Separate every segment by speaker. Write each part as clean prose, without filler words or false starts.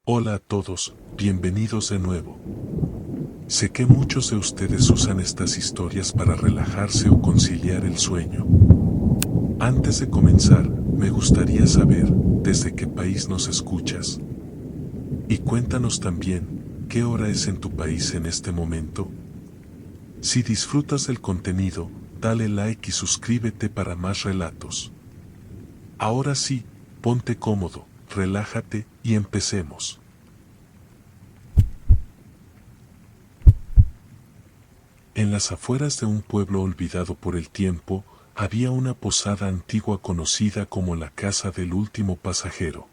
Speaker 1: Hola a todos, bienvenidos de nuevo. Sé que muchos de ustedes usan estas historias para relajarse o conciliar el sueño. Antes de comenzar, me gustaría saber desde qué país nos escuchas. Y cuéntanos también, ¿qué hora es en tu país en este momento? Si disfrutas del contenido, dale like y suscríbete para más relatos. Ahora sí, ponte cómodo, relájate y empecemos. En las afueras de un pueblo olvidado por el tiempo, había una posada antigua conocida como la casa del último pasajero.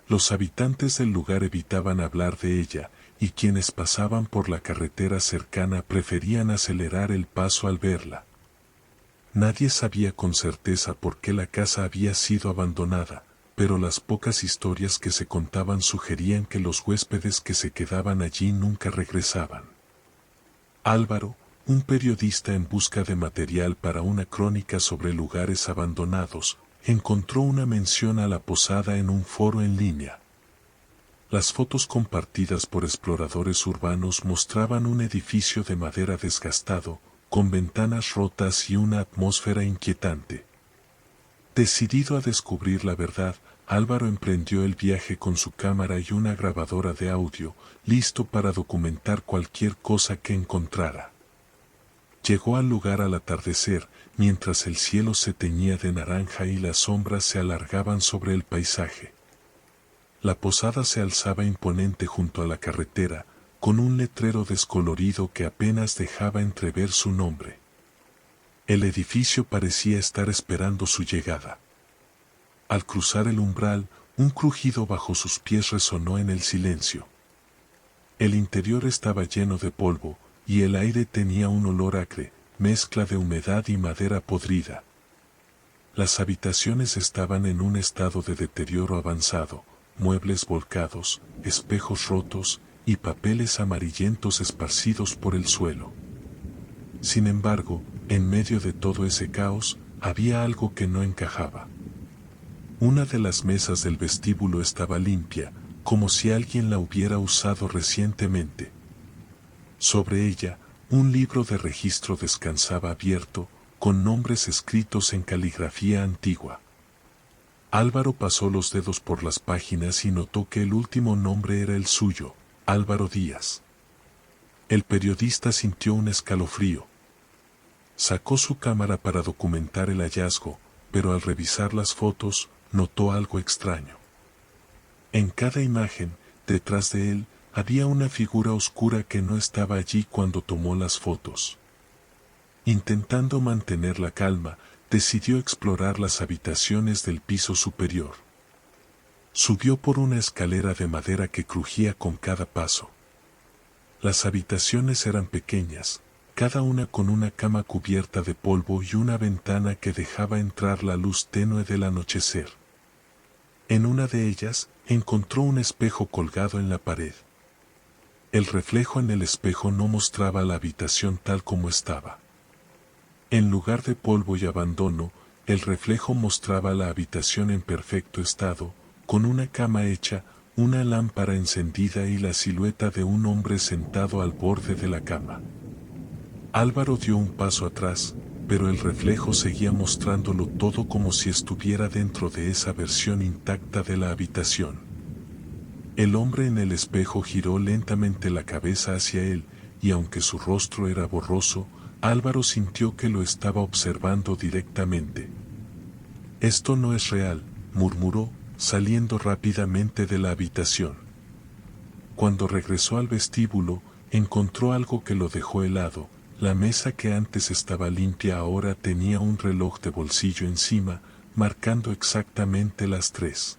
Speaker 1: Los habitantes del lugar evitaban hablar de ella, y quienes pasaban por la carretera cercana preferían acelerar el paso al verla. Nadie sabía con certeza por qué la casa había sido abandonada, pero las pocas historias que se contaban sugerían que los huéspedes que se quedaban allí nunca regresaban. Álvaro, un periodista en busca de material para una crónica sobre lugares abandonados, encontró una mención a la posada en un foro en línea. Las fotos compartidas por exploradores urbanos mostraban un edificio de madera desgastado, con ventanas rotas y una atmósfera inquietante. Decidido a descubrir la verdad, Álvaro emprendió el viaje con su cámara y una grabadora de audio, listo para documentar cualquier cosa que encontrara. Llegó al lugar al atardecer, mientras el cielo se teñía de naranja y las sombras se alargaban sobre el paisaje. La posada se alzaba imponente junto a la carretera, con un letrero descolorido que apenas dejaba entrever su nombre. El edificio parecía estar esperando su llegada. Al cruzar el umbral, un crujido bajo sus pies resonó en el silencio. El interior estaba lleno de polvo, y el aire tenía un olor acre, mezcla de humedad y madera podrida. Las habitaciones estaban en un estado de deterioro avanzado, muebles volcados, espejos rotos, y papeles amarillentos esparcidos por el suelo. Sin embargo, en medio de todo ese caos, había algo que no encajaba. Una de las mesas del vestíbulo estaba limpia, como si alguien la hubiera usado recientemente. Sobre ella, un libro de registro descansaba abierto, con nombres escritos en caligrafía antigua. Álvaro pasó los dedos por las páginas y notó que el último nombre era el suyo, Álvaro Díaz. El periodista sintió un escalofrío. Sacó su cámara para documentar el hallazgo, pero al revisar las fotos, notó algo extraño. En cada imagen, detrás de él, había una figura oscura que no estaba allí cuando tomó las fotos. Intentando mantener la calma, decidió explorar las habitaciones del piso superior. Subió por una escalera de madera que crujía con cada paso. Las habitaciones eran pequeñas, cada una con una cama cubierta de polvo y una ventana que dejaba entrar la luz tenue del anochecer. En una de ellas, encontró un espejo colgado en la pared. El reflejo en el espejo no mostraba la habitación tal como estaba. En lugar de polvo y abandono, el reflejo mostraba la habitación en perfecto estado, con una cama hecha, una lámpara encendida y la silueta de un hombre sentado al borde de la cama. Álvaro dio un paso atrás, pero el reflejo seguía mostrándolo todo como si estuviera dentro de esa versión intacta de la habitación. El hombre en el espejo giró lentamente la cabeza hacia él, y aunque su rostro era borroso, Álvaro sintió que lo estaba observando directamente. «Esto no es real», murmuró, saliendo rápidamente de la habitación. Cuando regresó al vestíbulo, encontró algo que lo dejó helado. La mesa que antes estaba limpia ahora tenía un reloj de bolsillo encima, marcando exactamente las 3.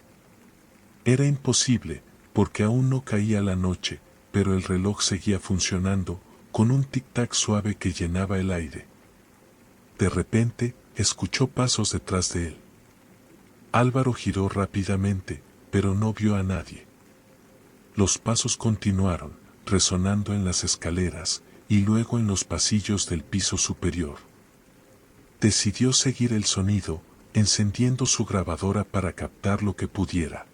Speaker 1: Era imposible, porque aún no caía la noche, pero el reloj seguía funcionando, con un tic-tac suave que llenaba el aire. De repente, escuchó pasos detrás de él. Álvaro giró rápidamente, pero no vio a nadie. Los pasos continuaron, resonando en las escaleras, y luego en los pasillos del piso superior. Decidió seguir el sonido, encendiendo su grabadora para captar lo que pudiera.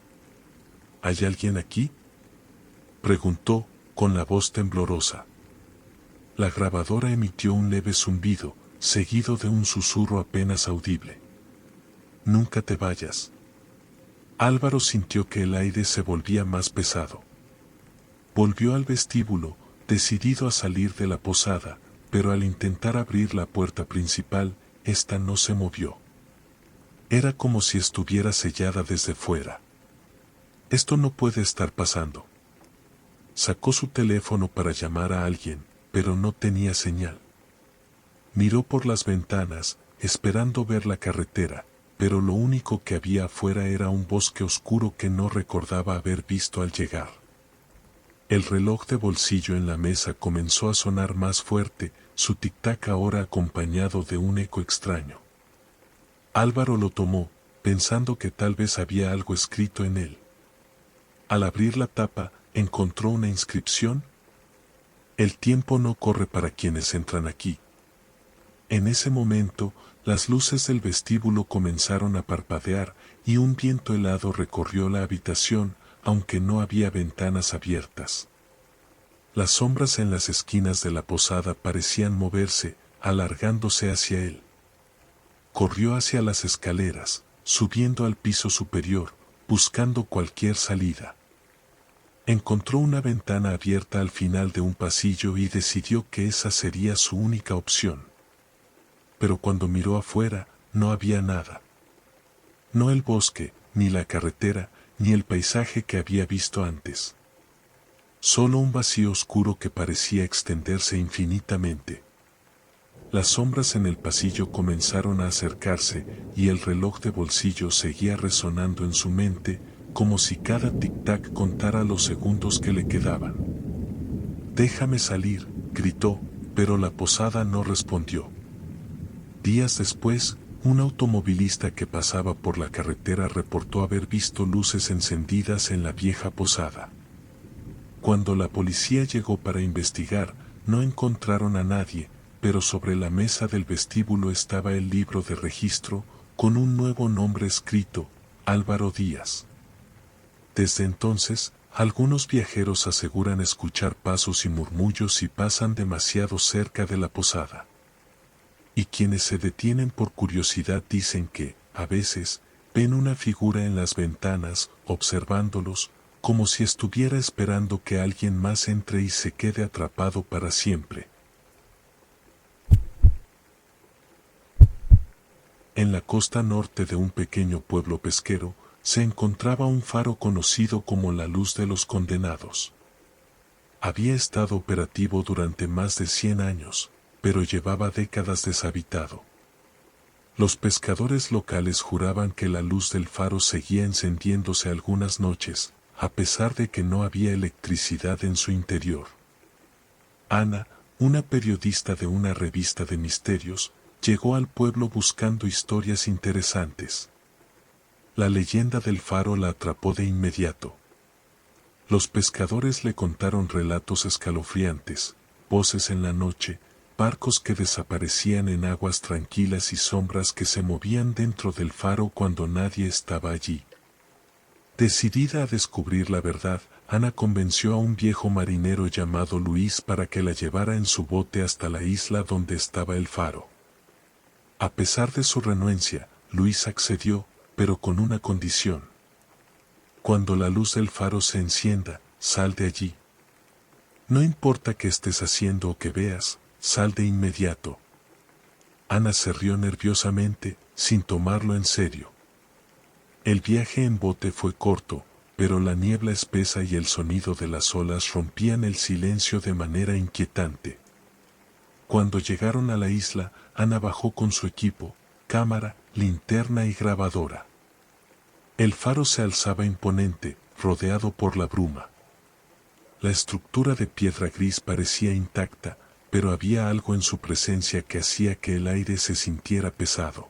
Speaker 1: ¿Hay alguien aquí?, preguntó, con la voz temblorosa. La grabadora emitió un leve zumbido, seguido de un susurro apenas audible. «Nunca te vayas». Álvaro sintió que el aire se volvía más pesado. Volvió al vestíbulo, decidido a salir de la posada, pero al intentar abrir la puerta principal, ésta no se movió. Era como si estuviera sellada desde fuera. Esto no puede estar pasando. Sacó su teléfono para llamar a alguien, pero no tenía señal. Miró por las ventanas, esperando ver la carretera, pero lo único que había afuera era un bosque oscuro que no recordaba haber visto al llegar. El reloj de bolsillo en la mesa comenzó a sonar más fuerte, su tic-tac ahora acompañado de un eco extraño. Álvaro lo tomó, pensando que tal vez había algo escrito en él. Al abrir la tapa, encontró una inscripción: «El tiempo no corre para quienes entran aquí». En ese momento, las luces del vestíbulo comenzaron a parpadear y un viento helado recorrió la habitación, aunque no había ventanas abiertas. Las sombras en las esquinas de la posada parecían moverse, alargándose hacia él. Corrió hacia las escaleras, subiendo al piso superior, buscando cualquier salida. Encontró una ventana abierta al final de un pasillo y decidió que esa sería su única opción. Pero cuando miró afuera, no había nada. No el bosque, ni la carretera, ni el paisaje que había visto antes. Solo un vacío oscuro que parecía extenderse infinitamente. Las sombras en el pasillo comenzaron a acercarse y el reloj de bolsillo seguía resonando en su mente, como si cada tic-tac contara los segundos que le quedaban. «Déjame salir», gritó, pero la posada no respondió. Días después, un automovilista que pasaba por la carretera reportó haber visto luces encendidas en la vieja posada. Cuando la policía llegó para investigar, no encontraron a nadie, pero sobre la mesa del vestíbulo estaba el libro de registro, con un nuevo nombre escrito: Álvaro Díaz. Desde entonces, algunos viajeros aseguran escuchar pasos y murmullos si pasan demasiado cerca de la posada. Y quienes se detienen por curiosidad dicen que, a veces, ven una figura en las ventanas, observándolos, como si estuviera esperando que alguien más entre y se quede atrapado para siempre. En la costa norte de un pequeño pueblo pesquero, se encontraba un faro conocido como la Luz de los Condenados. Había estado operativo durante más de 100 años, pero llevaba décadas deshabitado. Los pescadores locales juraban que la luz del faro seguía encendiéndose algunas noches, a pesar de que no había electricidad en su interior. Ana, una periodista de una revista de misterios, llegó al pueblo buscando historias interesantes. La leyenda del faro la atrapó de inmediato. Los pescadores le contaron relatos escalofriantes, voces en la noche, barcos que desaparecían en aguas tranquilas y sombras que se movían dentro del faro cuando nadie estaba allí. Decidida a descubrir la verdad, Ana convenció a un viejo marinero llamado Luis para que la llevara en su bote hasta la isla donde estaba el faro. A pesar de su renuencia, Luis accedió, pero con una condición. Cuando la luz del faro se encienda, sal de allí. No importa qué estés haciendo o qué veas, sal de inmediato. Ana se rió nerviosamente, sin tomarlo en serio. El viaje en bote fue corto, pero la niebla espesa y el sonido de las olas rompían el silencio de manera inquietante. Cuando llegaron a la isla, Ana bajó con su equipo, cámara, linterna y grabadora. El faro se alzaba imponente, rodeado por la bruma. La estructura de piedra gris parecía intacta, pero había algo en su presencia que hacía que el aire se sintiera pesado.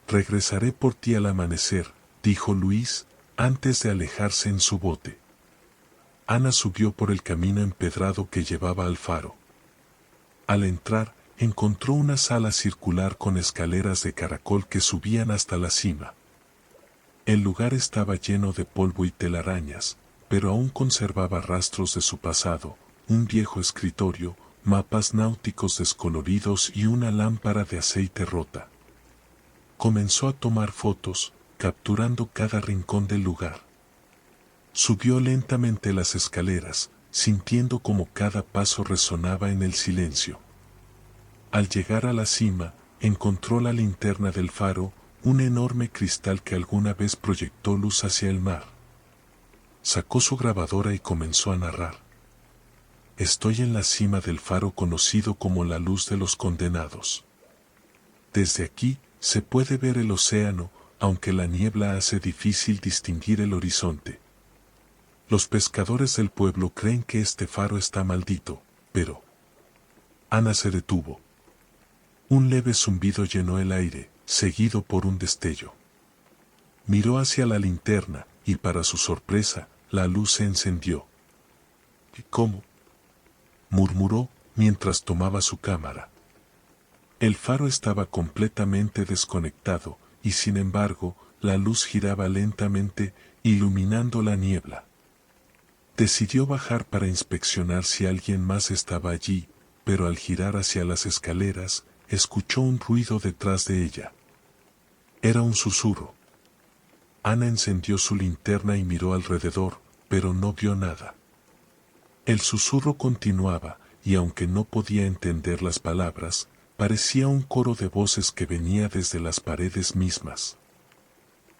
Speaker 1: «Regresaré por ti al amanecer», dijo Luis, antes de alejarse en su bote. Ana subió por el camino empedrado que llevaba al faro. Al entrar, encontró una sala circular con escaleras de caracol que subían hasta la cima. El lugar estaba lleno de polvo y telarañas, pero aún conservaba rastros de su pasado, un viejo escritorio, mapas náuticos descoloridos y una lámpara de aceite rota. Comenzó a tomar fotos, capturando cada rincón del lugar. Subió lentamente las escaleras, sintiendo como cada paso resonaba en el silencio. Al llegar a la cima, encontró la linterna del faro, un enorme cristal que alguna vez proyectó luz hacia el mar. Sacó su grabadora y comenzó a narrar. Estoy en la cima del faro conocido como la luz de los condenados. Desde aquí, se puede ver el océano, aunque la niebla hace difícil distinguir el horizonte. Los pescadores del pueblo creen que este faro está maldito, pero... Ana se detuvo. Un leve zumbido llenó el aire, seguido por un destello. Miró hacia la linterna, y para su sorpresa, la luz se encendió. ¿Y cómo? Murmuró, mientras tomaba su cámara. El faro estaba completamente desconectado, y sin embargo, la luz giraba lentamente, iluminando la niebla. Decidió bajar para inspeccionar si alguien más estaba allí, pero al girar hacia las escaleras, escuchó un ruido detrás de ella. Era un susurro. Ana encendió su linterna y miró alrededor, pero no vio nada. El susurro continuaba, y aunque no podía entender las palabras, parecía un coro de voces que venía desde las paredes mismas.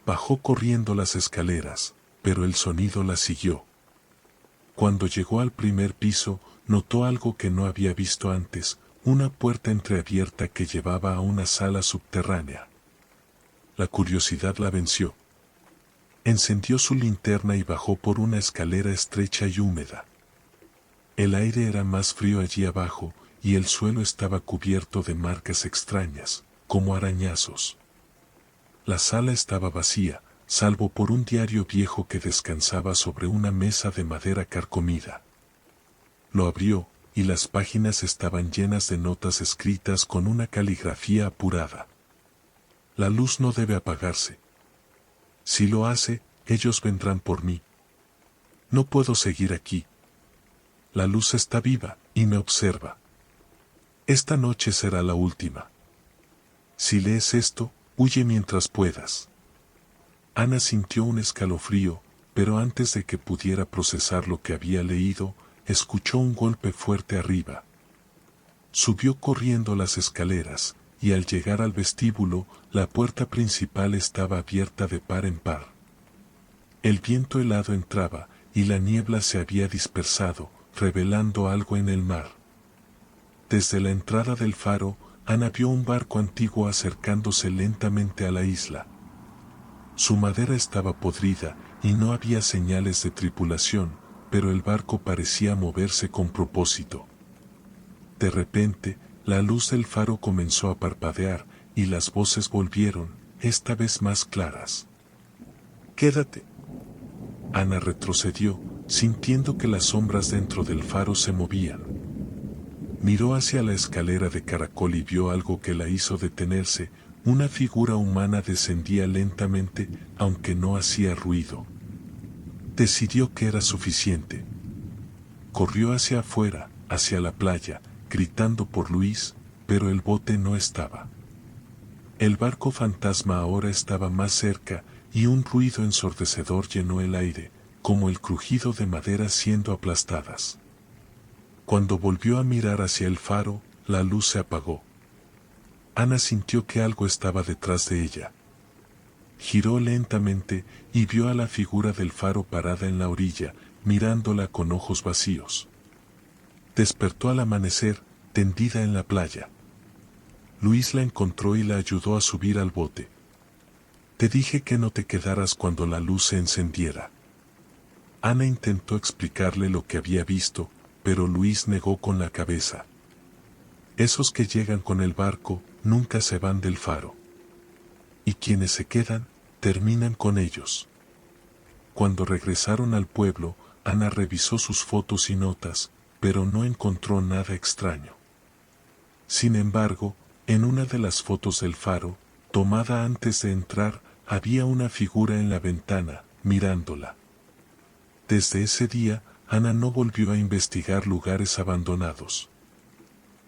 Speaker 1: Bajó corriendo las escaleras, pero el sonido la siguió. Cuando llegó al primer piso, notó algo que no había visto antes, una puerta entreabierta que llevaba a una sala subterránea. La curiosidad la venció. Encendió su linterna y bajó por una escalera estrecha y húmeda. El aire era más frío allí abajo, y el suelo estaba cubierto de marcas extrañas, como arañazos. La sala estaba vacía, salvo por un diario viejo que descansaba sobre una mesa de madera carcomida. Lo abrió, y las páginas estaban llenas de notas escritas con una caligrafía apurada. La luz no debe apagarse. Si lo hace, ellos vendrán por mí. No puedo seguir aquí. La luz está viva, y me observa. Esta noche será la última. Si lees esto, huye mientras puedas. Ana sintió un escalofrío, pero antes de que pudiera procesar lo que había leído, escuchó un golpe fuerte arriba. Subió corriendo las escaleras, y al llegar al vestíbulo, la puerta principal estaba abierta de par en par. El viento helado entraba, y la niebla se había dispersado, revelando algo en el mar. Desde la entrada del faro, Ana vio un barco antiguo acercándose lentamente a la isla. Su madera estaba podrida, y no había señales de tripulación, pero el barco parecía moverse con propósito. De repente, la luz del faro comenzó a parpadear, y las voces volvieron, esta vez más claras. «¡Quédate!». Ana retrocedió, sintiendo que las sombras dentro del faro se movían. Miró hacia la escalera de caracol y vio algo que la hizo detenerse. Una figura humana descendía lentamente, aunque no hacía ruido. Decidió que era suficiente. Corrió hacia afuera, hacia la playa, gritando por Luis, pero el bote no estaba. El barco fantasma ahora estaba más cerca, y un ruido ensordecedor llenó el aire, como el crujido de maderas siendo aplastadas. Cuando volvió a mirar hacia el faro, la luz se apagó. Ana sintió que algo estaba detrás de ella. Giró lentamente y vio a la figura del faro parada en la orilla, mirándola con ojos vacíos. Despertó al amanecer, tendida en la playa. Luis la encontró y la ayudó a subir al bote. «Te dije que no te quedaras cuando la luz se encendiera». Ana intentó explicarle lo que había visto, pero Luis negó con la cabeza. «Esos que llegan con el barco, nunca se van del faro. Y quienes se quedan, terminan con ellos». Cuando regresaron al pueblo, Ana revisó sus fotos y notas, pero no encontró nada extraño. Sin embargo, en una de las fotos del faro, tomada antes de entrar, había una figura en la ventana, mirándola. Desde ese día, Ana no volvió a investigar lugares abandonados.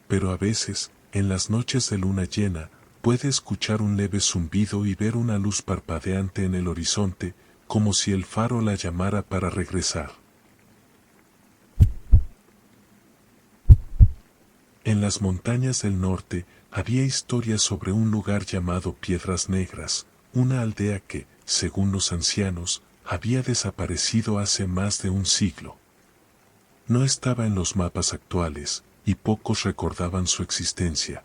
Speaker 1: Pero a veces, en las noches de luna llena, puede escuchar un leve zumbido y ver una luz parpadeante en el horizonte, como si el faro la llamara para regresar. En las montañas del norte, había historias sobre un lugar llamado Piedras Negras, una aldea que, según los ancianos, había desaparecido hace más de un siglo. No estaba en los mapas actuales, y pocos recordaban su existencia.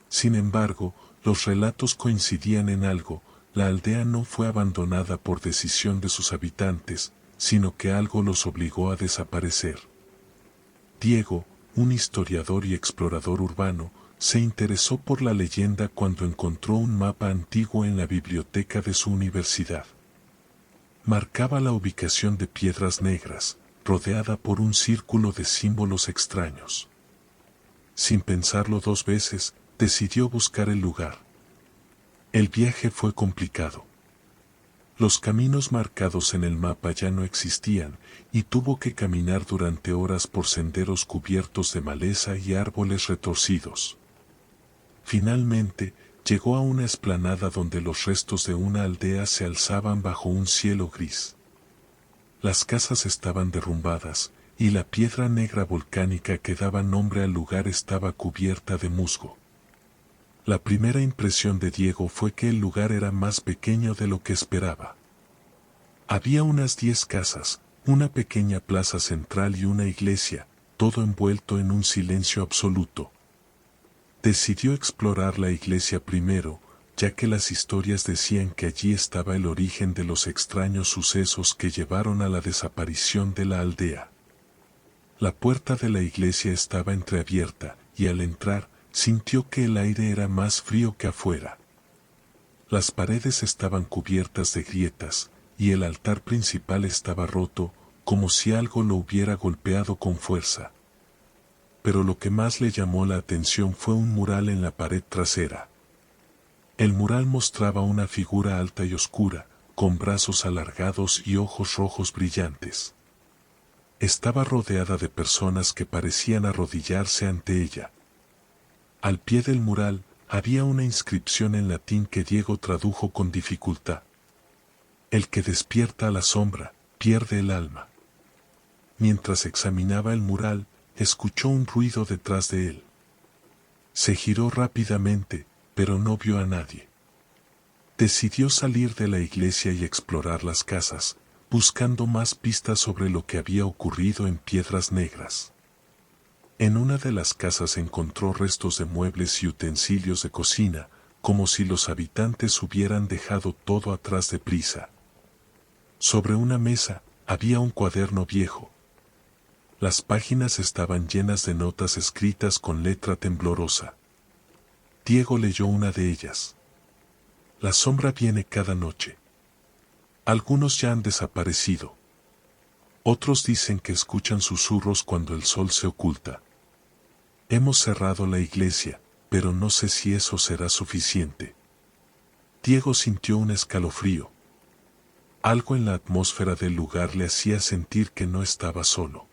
Speaker 1: Sin embargo, los relatos coincidían en algo: la aldea no fue abandonada por decisión de sus habitantes, sino que algo los obligó a desaparecer. Diego, un historiador y explorador urbano, se interesó por la leyenda cuando encontró un mapa antiguo en la biblioteca de su universidad. Marcaba la ubicación de Piedras Negras, rodeada por un círculo de símbolos extraños. Sin pensarlo dos veces, decidió buscar el lugar. El viaje fue complicado. Los caminos marcados en el mapa ya no existían, y tuvo que caminar durante horas por senderos cubiertos de maleza y árboles retorcidos. Finalmente, llegó a una explanada donde los restos de una aldea se alzaban bajo un cielo gris. Las casas estaban derrumbadas, y la piedra negra volcánica que daba nombre al lugar estaba cubierta de musgo. La primera impresión de Diego fue que el lugar era más pequeño de lo que esperaba. Había unas 10 casas, una pequeña plaza central y una iglesia, todo envuelto en un silencio absoluto. Decidió explorar la iglesia primero, ya que las historias decían que allí estaba el origen de los extraños sucesos que llevaron a la desaparición de la aldea. La puerta de la iglesia estaba entreabierta, y al entrar, sintió que el aire era más frío que afuera. Las paredes estaban cubiertas de grietas, y el altar principal estaba roto, como si algo lo hubiera golpeado con fuerza. Pero lo que más le llamó la atención fue un mural en la pared trasera. El mural mostraba una figura alta y oscura, con brazos alargados y ojos rojos brillantes. Estaba rodeada de personas que parecían arrodillarse ante ella. Al pie del mural, había una inscripción en latín que Diego tradujo con dificultad. El que despierta a la sombra, pierde el alma. Mientras examinaba el mural, escuchó un ruido detrás de él. Se giró rápidamente, pero no vio a nadie. Decidió salir de la iglesia y explorar las casas, buscando más pistas sobre lo que había ocurrido en Piedras Negras. En una de las casas encontró restos de muebles y utensilios de cocina, como si los habitantes hubieran dejado todo atrás deprisa. Sobre una mesa, había un cuaderno viejo. Las páginas estaban llenas de notas escritas con letra temblorosa. Diego leyó una de ellas. La sombra viene cada noche. Algunos ya han desaparecido. Otros dicen que escuchan susurros cuando el sol se oculta. Hemos cerrado la iglesia, pero no sé si eso será suficiente. Diego sintió un escalofrío. Algo en la atmósfera del lugar le hacía sentir que no estaba solo.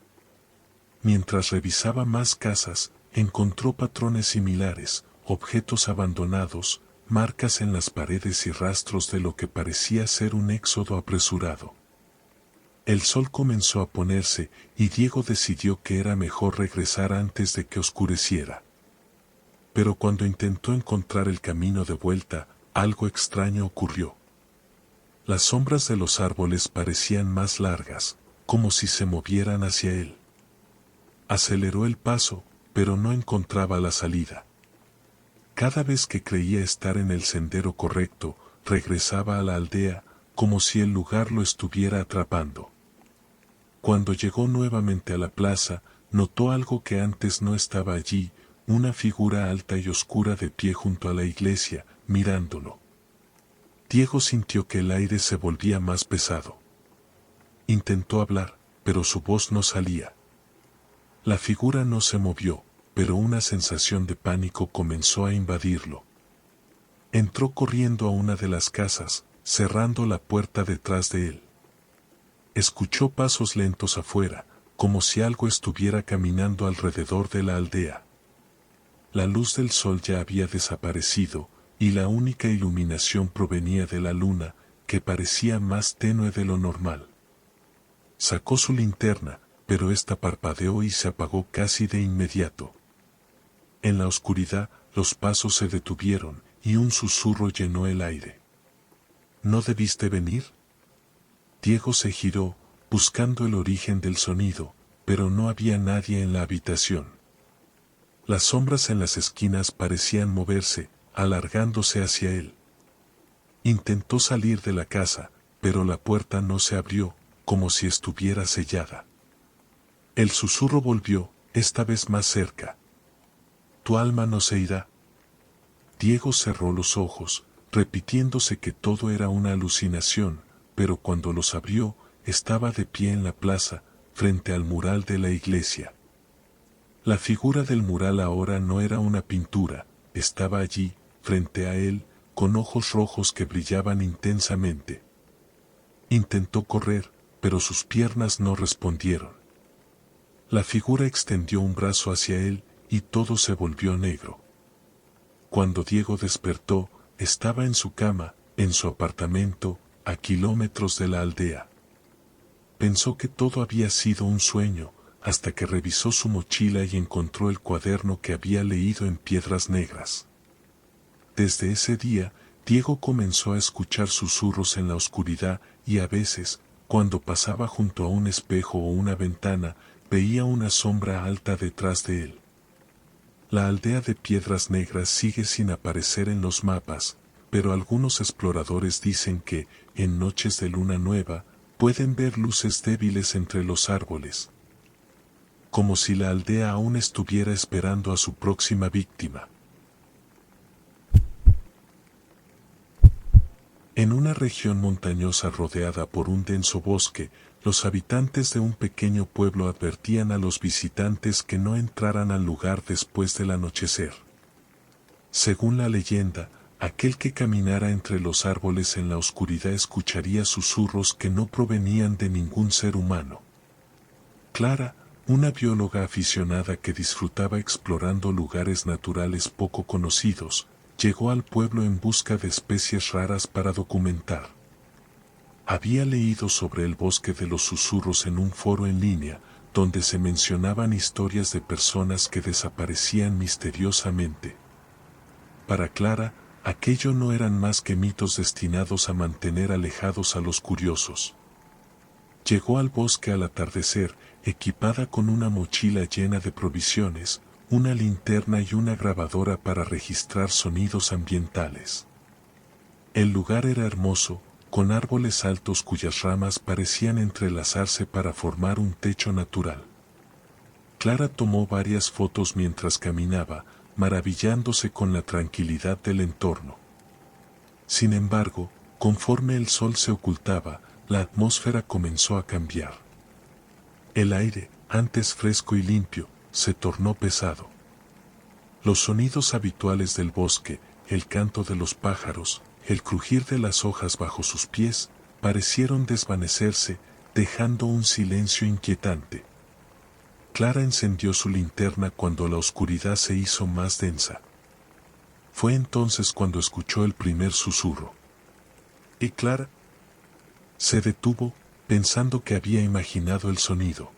Speaker 1: Mientras revisaba más casas, encontró patrones similares, objetos abandonados, marcas en las paredes y rastros de lo que parecía ser un éxodo apresurado. El sol comenzó a ponerse, y Diego decidió que era mejor regresar antes de que oscureciera. Pero cuando intentó encontrar el camino de vuelta, algo extraño ocurrió. Las sombras de los árboles parecían más largas, como si se movieran hacia él. Aceleró el paso, pero no encontraba la salida. Cada vez que creía estar en el sendero correcto, regresaba a la aldea, como si el lugar lo estuviera atrapando. Cuando llegó nuevamente a la plaza, notó algo que antes no estaba allí, una figura alta y oscura de pie junto a la iglesia, mirándolo. Diego sintió que el aire se volvía más pesado. Intentó hablar, pero su voz no salía. La figura no se movió, pero una sensación de pánico comenzó a invadirlo. Entró corriendo a una de las casas, cerrando la puerta detrás de él. Escuchó pasos lentos afuera, como si algo estuviera caminando alrededor de la aldea. La luz del sol ya había desaparecido, y la única iluminación provenía de la luna, que parecía más tenue de lo normal. Sacó su linterna, pero ésta parpadeó y se apagó casi de inmediato. En la oscuridad, los pasos se detuvieron, y un susurro llenó el aire. ¿No debiste venir? Diego se giró, buscando el origen del sonido, pero no había nadie en la habitación. Las sombras en las esquinas parecían moverse, alargándose hacia él. Intentó salir de la casa, pero la puerta no se abrió, como si estuviera sellada. El susurro volvió, esta vez más cerca. Tu alma no se irá. Diego cerró los ojos, repitiéndose que todo era una alucinación, pero cuando los abrió, estaba de pie en la plaza, frente al mural de la iglesia. La figura del mural ahora no era una pintura, estaba allí, frente a él, con ojos rojos que brillaban intensamente. Intentó correr, pero sus piernas no respondieron. La figura extendió un brazo hacia él, y todo se volvió negro. Cuando Diego despertó, estaba en su cama, en su apartamento, a kilómetros de la aldea. Pensó que todo había sido un sueño, hasta que revisó su mochila y encontró el cuaderno que había leído en piedras negras. Desde ese día, Diego comenzó a escuchar susurros en la oscuridad y a veces, cuando pasaba junto a un espejo o una ventana, veía una sombra alta detrás de él. La aldea de Piedras Negras sigue sin aparecer en los mapas, pero algunos exploradores dicen que, en noches de luna nueva, pueden ver luces débiles entre los árboles. Como si la aldea aún estuviera esperando a su próxima víctima. En una región montañosa rodeada por un denso bosque, los habitantes de un pequeño pueblo advertían a los visitantes que no entraran al lugar después del anochecer. Según la leyenda, aquel que caminara entre los árboles en la oscuridad escucharía susurros que no provenían de ningún ser humano. Clara, una bióloga aficionada que disfrutaba explorando lugares naturales poco conocidos, llegó al pueblo en busca de especies raras para documentar. Había leído sobre el bosque de los susurros en un foro en línea, donde se mencionaban historias de personas que desaparecían misteriosamente. Para Clara, aquello no eran más que mitos destinados a mantener alejados a los curiosos. Llegó al bosque al atardecer, equipada con una mochila llena de provisiones, una linterna y una grabadora para registrar sonidos ambientales. El lugar era hermoso, con árboles altos cuyas ramas parecían entrelazarse para formar un techo natural. Clara tomó varias fotos mientras caminaba, maravillándose con la tranquilidad del entorno. Sin embargo, conforme el sol se ocultaba, la atmósfera comenzó a cambiar. El aire, antes fresco y limpio, se tornó pesado. Los sonidos habituales del bosque, el canto de los pájaros, el crujir de las hojas bajo sus pies, parecieron desvanecerse, dejando un silencio inquietante. Clara encendió su linterna cuando la oscuridad se hizo más densa. Fue entonces cuando escuchó el primer susurro. Y Clara se detuvo, pensando que había imaginado el sonido.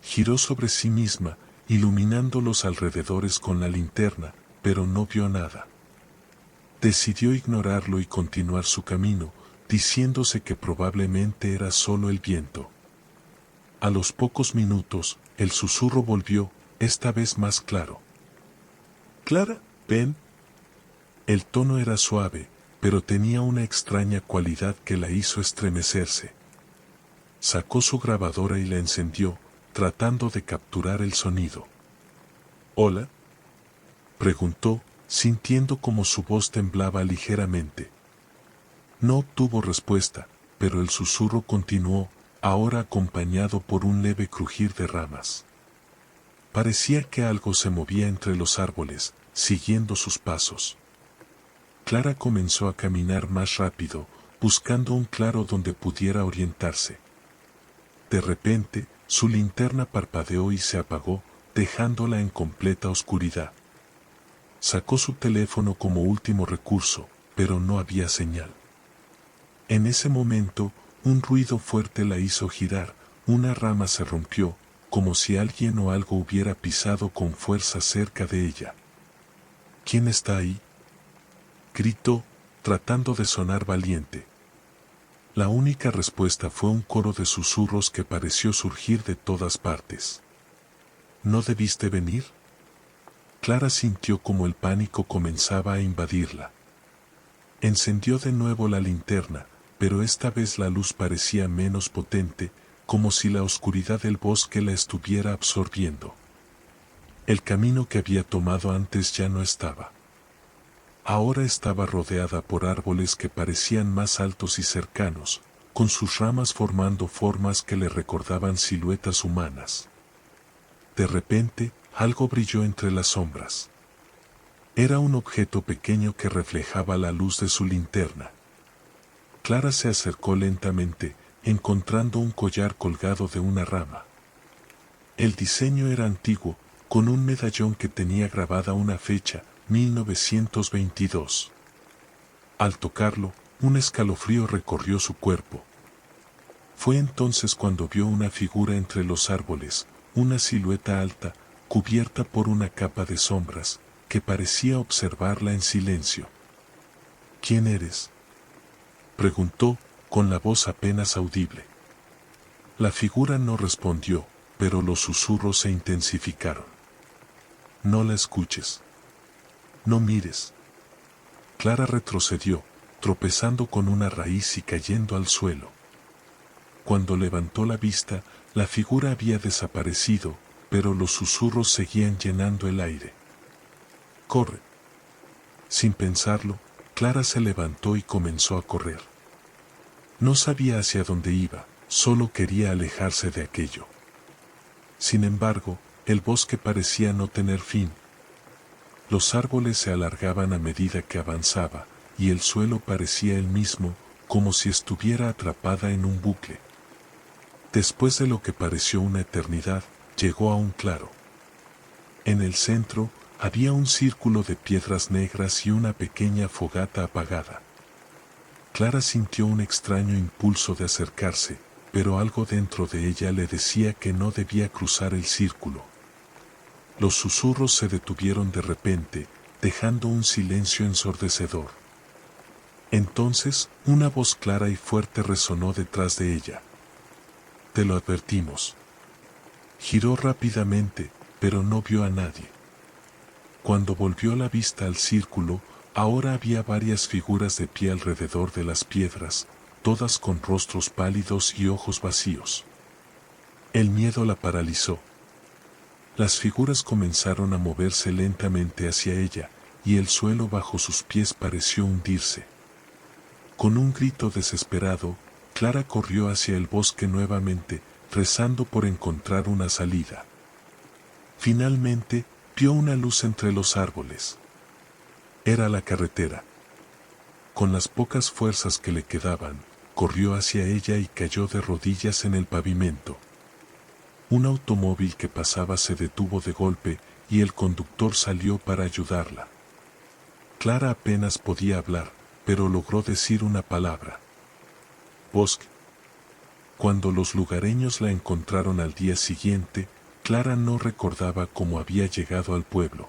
Speaker 1: Giró sobre sí misma, iluminando los alrededores con la linterna, pero no vio nada. Decidió ignorarlo y continuar su camino, diciéndose que probablemente era solo el viento. A los pocos minutos, el susurro volvió, esta vez más claro. «Clara, ven». El tono era suave, pero tenía una extraña cualidad que la hizo estremecerse. Sacó su grabadora y la encendió, tratando de capturar el sonido. «¿Hola?», preguntó, sintiendo como su voz temblaba ligeramente. No obtuvo respuesta, pero el susurro continuó, ahora acompañado por un leve crujir de ramas. Parecía que algo se movía entre los árboles, siguiendo sus pasos. Clara comenzó a caminar más rápido, buscando un claro donde pudiera orientarse. De repente, su linterna parpadeó y se apagó, dejándola en completa oscuridad. Sacó su teléfono como último recurso, pero no había señal. En ese momento, un ruido fuerte la hizo girar, una rama se rompió, como si alguien o algo hubiera pisado con fuerza cerca de ella. ¿Quién está ahí?, gritó, tratando de sonar valiente. La única respuesta fue un coro de susurros que pareció surgir de todas partes. ¿No debiste venir? Clara sintió como el pánico comenzaba a invadirla. Encendió de nuevo la linterna, pero esta vez la luz parecía menos potente, como si la oscuridad del bosque la estuviera absorbiendo. El camino que había tomado antes ya no estaba. Ahora estaba rodeada por árboles que parecían más altos y cercanos, con sus ramas formando formas que le recordaban siluetas humanas. De repente, algo brilló entre las sombras. Era un objeto pequeño que reflejaba la luz de su linterna. Clara se acercó lentamente, encontrando un collar colgado de una rama. El diseño era antiguo, con un medallón que tenía grabada una fecha, 1922. Al tocarlo, un escalofrío recorrió su cuerpo. Fue entonces cuando vio una figura entre los árboles, una silueta alta, cubierta por una capa de sombras, que parecía observarla en silencio. ¿Quién eres?, preguntó, con la voz apenas audible. La figura no respondió, pero los susurros se intensificaron. No la escuches. No mires. Clara retrocedió, tropezando con una raíz y cayendo al suelo. Cuando levantó la vista, la figura había desaparecido, pero los susurros seguían llenando el aire. ¡Corre! Sin pensarlo, Clara se levantó y comenzó a correr. No sabía hacia dónde iba, solo quería alejarse de aquello. Sin embargo, el bosque parecía no tener fin. Los árboles se alargaban a medida que avanzaba, y el suelo parecía el mismo, como si estuviera atrapada en un bucle. Después de lo que pareció una eternidad, llegó a un claro. En el centro, había un círculo de piedras negras y una pequeña fogata apagada. Clara sintió un extraño impulso de acercarse, pero algo dentro de ella le decía que no debía cruzar el círculo. Los susurros se detuvieron de repente, dejando un silencio ensordecedor. Entonces, una voz clara y fuerte resonó detrás de ella. «Te lo advertimos». Giró rápidamente, pero no vio a nadie. Cuando volvió la vista al círculo, ahora había varias figuras de pie alrededor de las piedras, todas con rostros pálidos y ojos vacíos. El miedo la paralizó. Las figuras comenzaron a moverse lentamente hacia ella, y el suelo bajo sus pies pareció hundirse. Con un grito desesperado, Clara corrió hacia el bosque nuevamente, rezando por encontrar una salida. Finalmente, vio una luz entre los árboles. Era la carretera. Con las pocas fuerzas que le quedaban, corrió hacia ella y cayó de rodillas en el pavimento. Un automóvil que pasaba se detuvo de golpe y el conductor salió para ayudarla. Clara apenas podía hablar, pero logró decir una palabra. Bosque. Cuando los lugareños la encontraron al día siguiente, Clara no recordaba cómo había llegado al pueblo.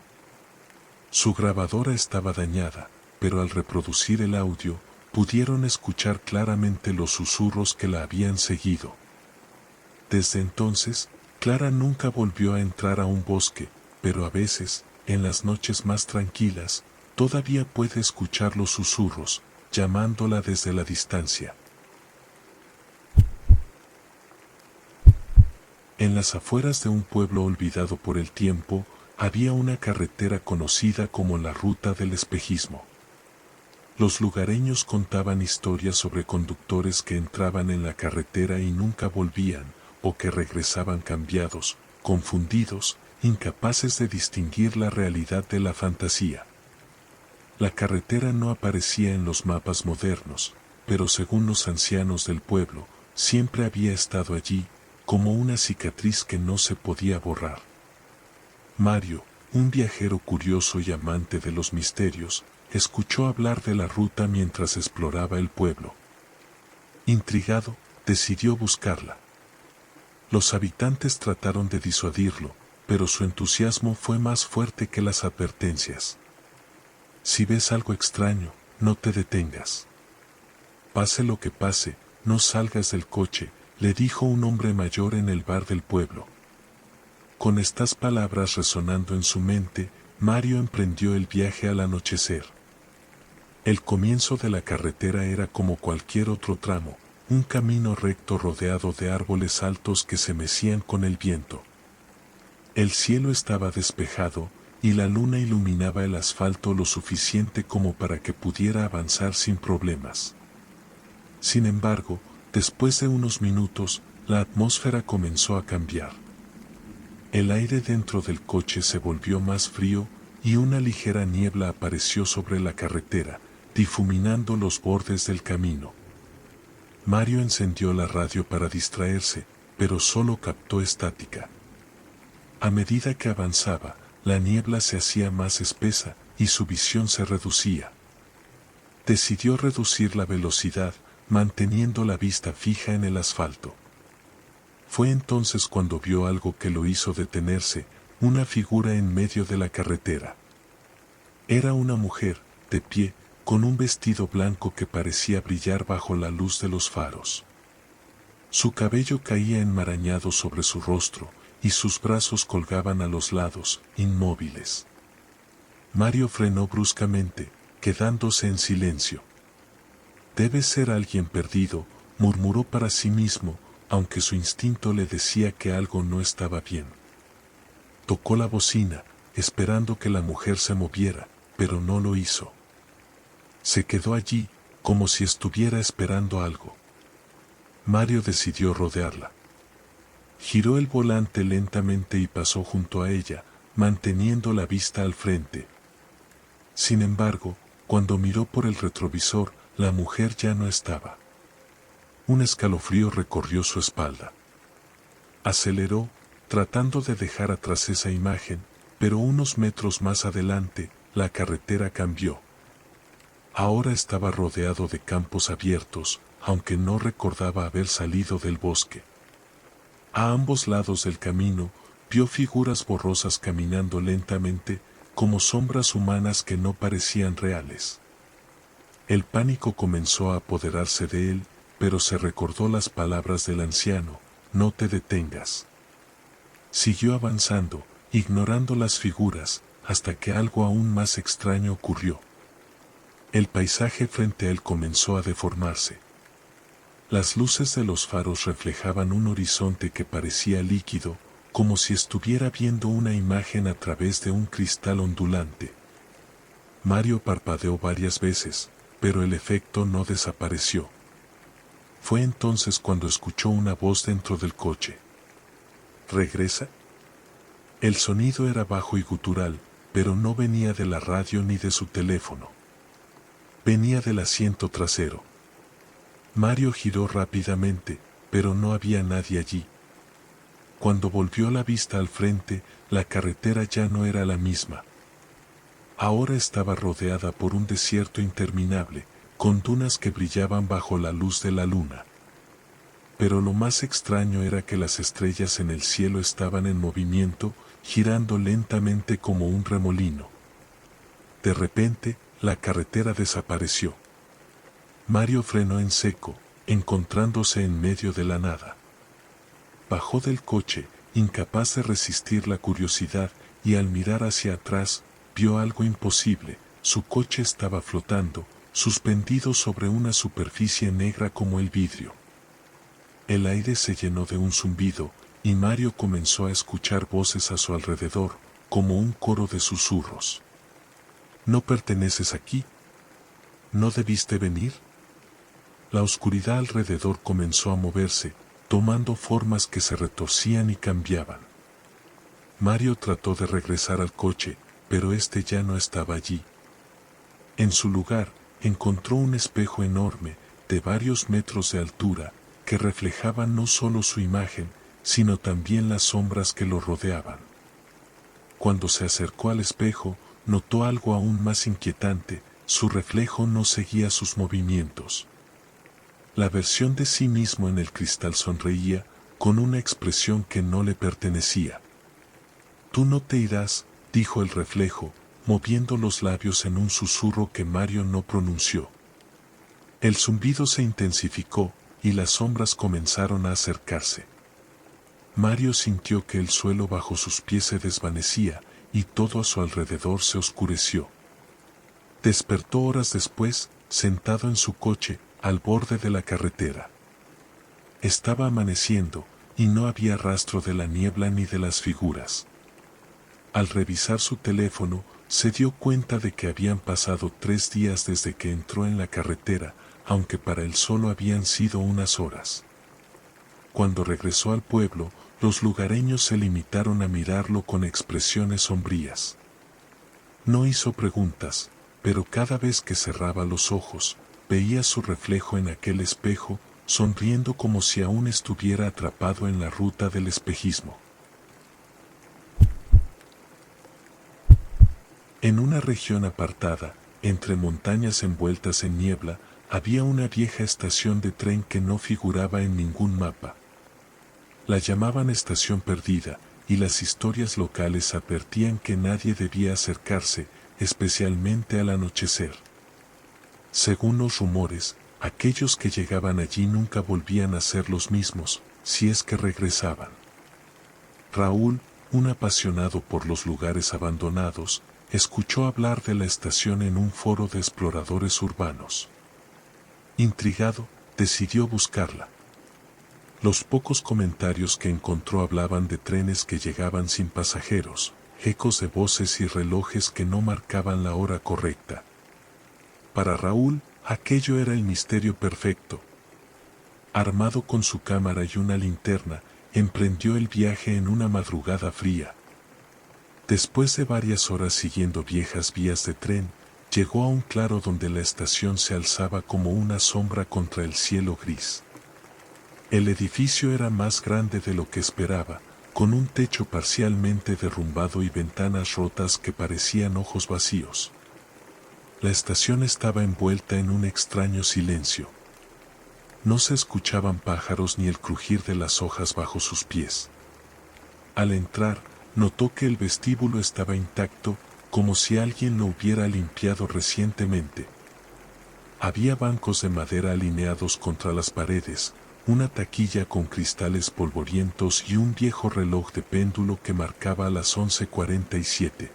Speaker 1: Su grabadora estaba dañada, pero al reproducir el audio, pudieron escuchar claramente los susurros que la habían seguido. Desde entonces, Clara nunca volvió a entrar a un bosque, pero a veces, en las noches más tranquilas, todavía puede escuchar los susurros, llamándola desde la distancia. En las afueras de un pueblo olvidado por el tiempo, había una carretera conocida como la Ruta del Espejismo. Los lugareños contaban historias sobre conductores que entraban en la carretera y nunca volvían, o que regresaban cambiados, confundidos, incapaces de distinguir la realidad de la fantasía. La carretera no aparecía en los mapas modernos, pero según los ancianos del pueblo, siempre había estado allí, como una cicatriz que no se podía borrar. Mario, un viajero curioso y amante de los misterios, escuchó hablar de la ruta mientras exploraba el pueblo. Intrigado, decidió buscarla. Los habitantes trataron de disuadirlo, pero su entusiasmo fue más fuerte que las advertencias. Si ves algo extraño, no te detengas. Pase lo que pase, no salgas del coche, le dijo un hombre mayor en el bar del pueblo. Con estas palabras resonando en su mente, Mario emprendió el viaje al anochecer. El comienzo de la carretera era como cualquier otro tramo, un camino recto rodeado de árboles altos que se mecían con el viento. El cielo estaba despejado, y la luna iluminaba el asfalto lo suficiente como para que pudiera avanzar sin problemas. Sin embargo, después de unos minutos, la atmósfera comenzó a cambiar. El aire dentro del coche se volvió más frío y una ligera niebla apareció sobre la carretera, difuminando los bordes del camino. Mario encendió la radio para distraerse, pero solo captó estática. A medida que avanzaba, la niebla se hacía más espesa y su visión se reducía. Decidió reducir la velocidad, manteniendo la vista fija en el asfalto. Fue entonces cuando vio algo que lo hizo detenerse, una figura en medio de la carretera. Era una mujer, de pie, con un vestido blanco que parecía brillar bajo la luz de los faros. Su cabello caía enmarañado sobre su rostro, y sus brazos colgaban a los lados, inmóviles. Mario frenó bruscamente, quedándose en silencio. Debe ser alguien perdido, murmuró para sí mismo, aunque su instinto le decía que algo no estaba bien. Tocó la bocina, esperando que la mujer se moviera, pero no lo hizo. Se quedó allí, como si estuviera esperando algo. Mario decidió rodearla. Giró el volante lentamente y pasó junto a ella, manteniendo la vista al frente. Sin embargo, cuando miró por el retrovisor, la mujer ya no estaba. Un escalofrío recorrió su espalda. Aceleró, tratando de dejar atrás esa imagen, pero unos metros más adelante, la carretera cambió. Ahora estaba rodeado de campos abiertos, aunque no recordaba haber salido del bosque. A ambos lados del camino, vio figuras borrosas caminando lentamente, como sombras humanas que no parecían reales. El pánico comenzó a apoderarse de él, pero se recordó las palabras del anciano: no te detengas. Siguió avanzando, ignorando las figuras, hasta que algo aún más extraño ocurrió. El paisaje frente a él comenzó a deformarse. Las luces de los faros reflejaban un horizonte que parecía líquido, como si estuviera viendo una imagen a través de un cristal ondulante. Mario parpadeó varias veces, pero el efecto no desapareció. Fue entonces cuando escuchó una voz dentro del coche. ¿Regresa? El sonido era bajo y gutural, pero no venía de la radio ni de su teléfono. Venía del asiento trasero. Mario giró rápidamente, pero no había nadie allí. Cuando volvió la vista al frente, la carretera ya no era la misma. Ahora estaba rodeada por un desierto interminable, con dunas que brillaban bajo la luz de la luna. Pero lo más extraño era que las estrellas en el cielo estaban en movimiento, girando lentamente como un remolino. De repente, la carretera desapareció. Mario frenó en seco, encontrándose en medio de la nada. Bajó del coche, incapaz de resistir la curiosidad, y al mirar hacia atrás, vio algo imposible: su coche estaba flotando, suspendido sobre una superficie negra como el vidrio. El aire se llenó de un zumbido, y Mario comenzó a escuchar voces a su alrededor, como un coro de susurros. ¿No perteneces aquí? ¿No debiste venir? La oscuridad alrededor comenzó a moverse, tomando formas que se retorcían y cambiaban. Mario trató de regresar al coche, pero este ya no estaba allí. En su lugar, encontró un espejo enorme, de varios metros de altura, que reflejaba no solo su imagen, sino también las sombras que lo rodeaban. Cuando se acercó al espejo, notó algo aún más inquietante: su reflejo no seguía sus movimientos. La versión de sí mismo en el cristal sonreía, con una expresión que no le pertenecía. «Tú no te irás», dijo el reflejo, moviendo los labios en un susurro que Mario no pronunció. El zumbido se intensificó, y las sombras comenzaron a acercarse. Mario sintió que el suelo bajo sus pies se desvanecía, y todo a su alrededor se oscureció. Despertó horas después, sentado en su coche, al borde de la carretera. Estaba amaneciendo, y no había rastro de la niebla ni de las figuras. Al revisar su teléfono, se dio cuenta de que habían pasado 3 días desde que entró en la carretera, aunque para él solo habían sido unas horas. Cuando regresó al pueblo, los lugareños se limitaron a mirarlo con expresiones sombrías. No hizo preguntas, pero cada vez que cerraba los ojos, veía su reflejo en aquel espejo, sonriendo como si aún estuviera atrapado en la ruta del espejismo. En una región apartada, entre montañas envueltas en niebla, había una vieja estación de tren que no figuraba en ningún mapa. La llamaban Estación Perdida, y las historias locales advertían que nadie debía acercarse, especialmente al anochecer. Según los rumores, aquellos que llegaban allí nunca volvían a ser los mismos, si es que regresaban. Raúl, un apasionado por los lugares abandonados, escuchó hablar de la estación en un foro de exploradores urbanos. Intrigado, decidió buscarla. Los pocos comentarios que encontró hablaban de trenes que llegaban sin pasajeros, ecos de voces y relojes que no marcaban la hora correcta. Para Raúl, aquello era el misterio perfecto. Armado con su cámara y una linterna, emprendió el viaje en una madrugada fría. Después de varias horas siguiendo viejas vías de tren, llegó a un claro donde la estación se alzaba como una sombra contra el cielo gris. El edificio era más grande de lo que esperaba, con un techo parcialmente derrumbado y ventanas rotas que parecían ojos vacíos. La estación estaba envuelta en un extraño silencio. No se escuchaban pájaros ni el crujir de las hojas bajo sus pies. Al entrar, notó que el vestíbulo estaba intacto, como si alguien lo hubiera limpiado recientemente. Había bancos de madera alineados contra las paredes, una taquilla con cristales polvorientos y un viejo reloj de péndulo que marcaba las 11:47.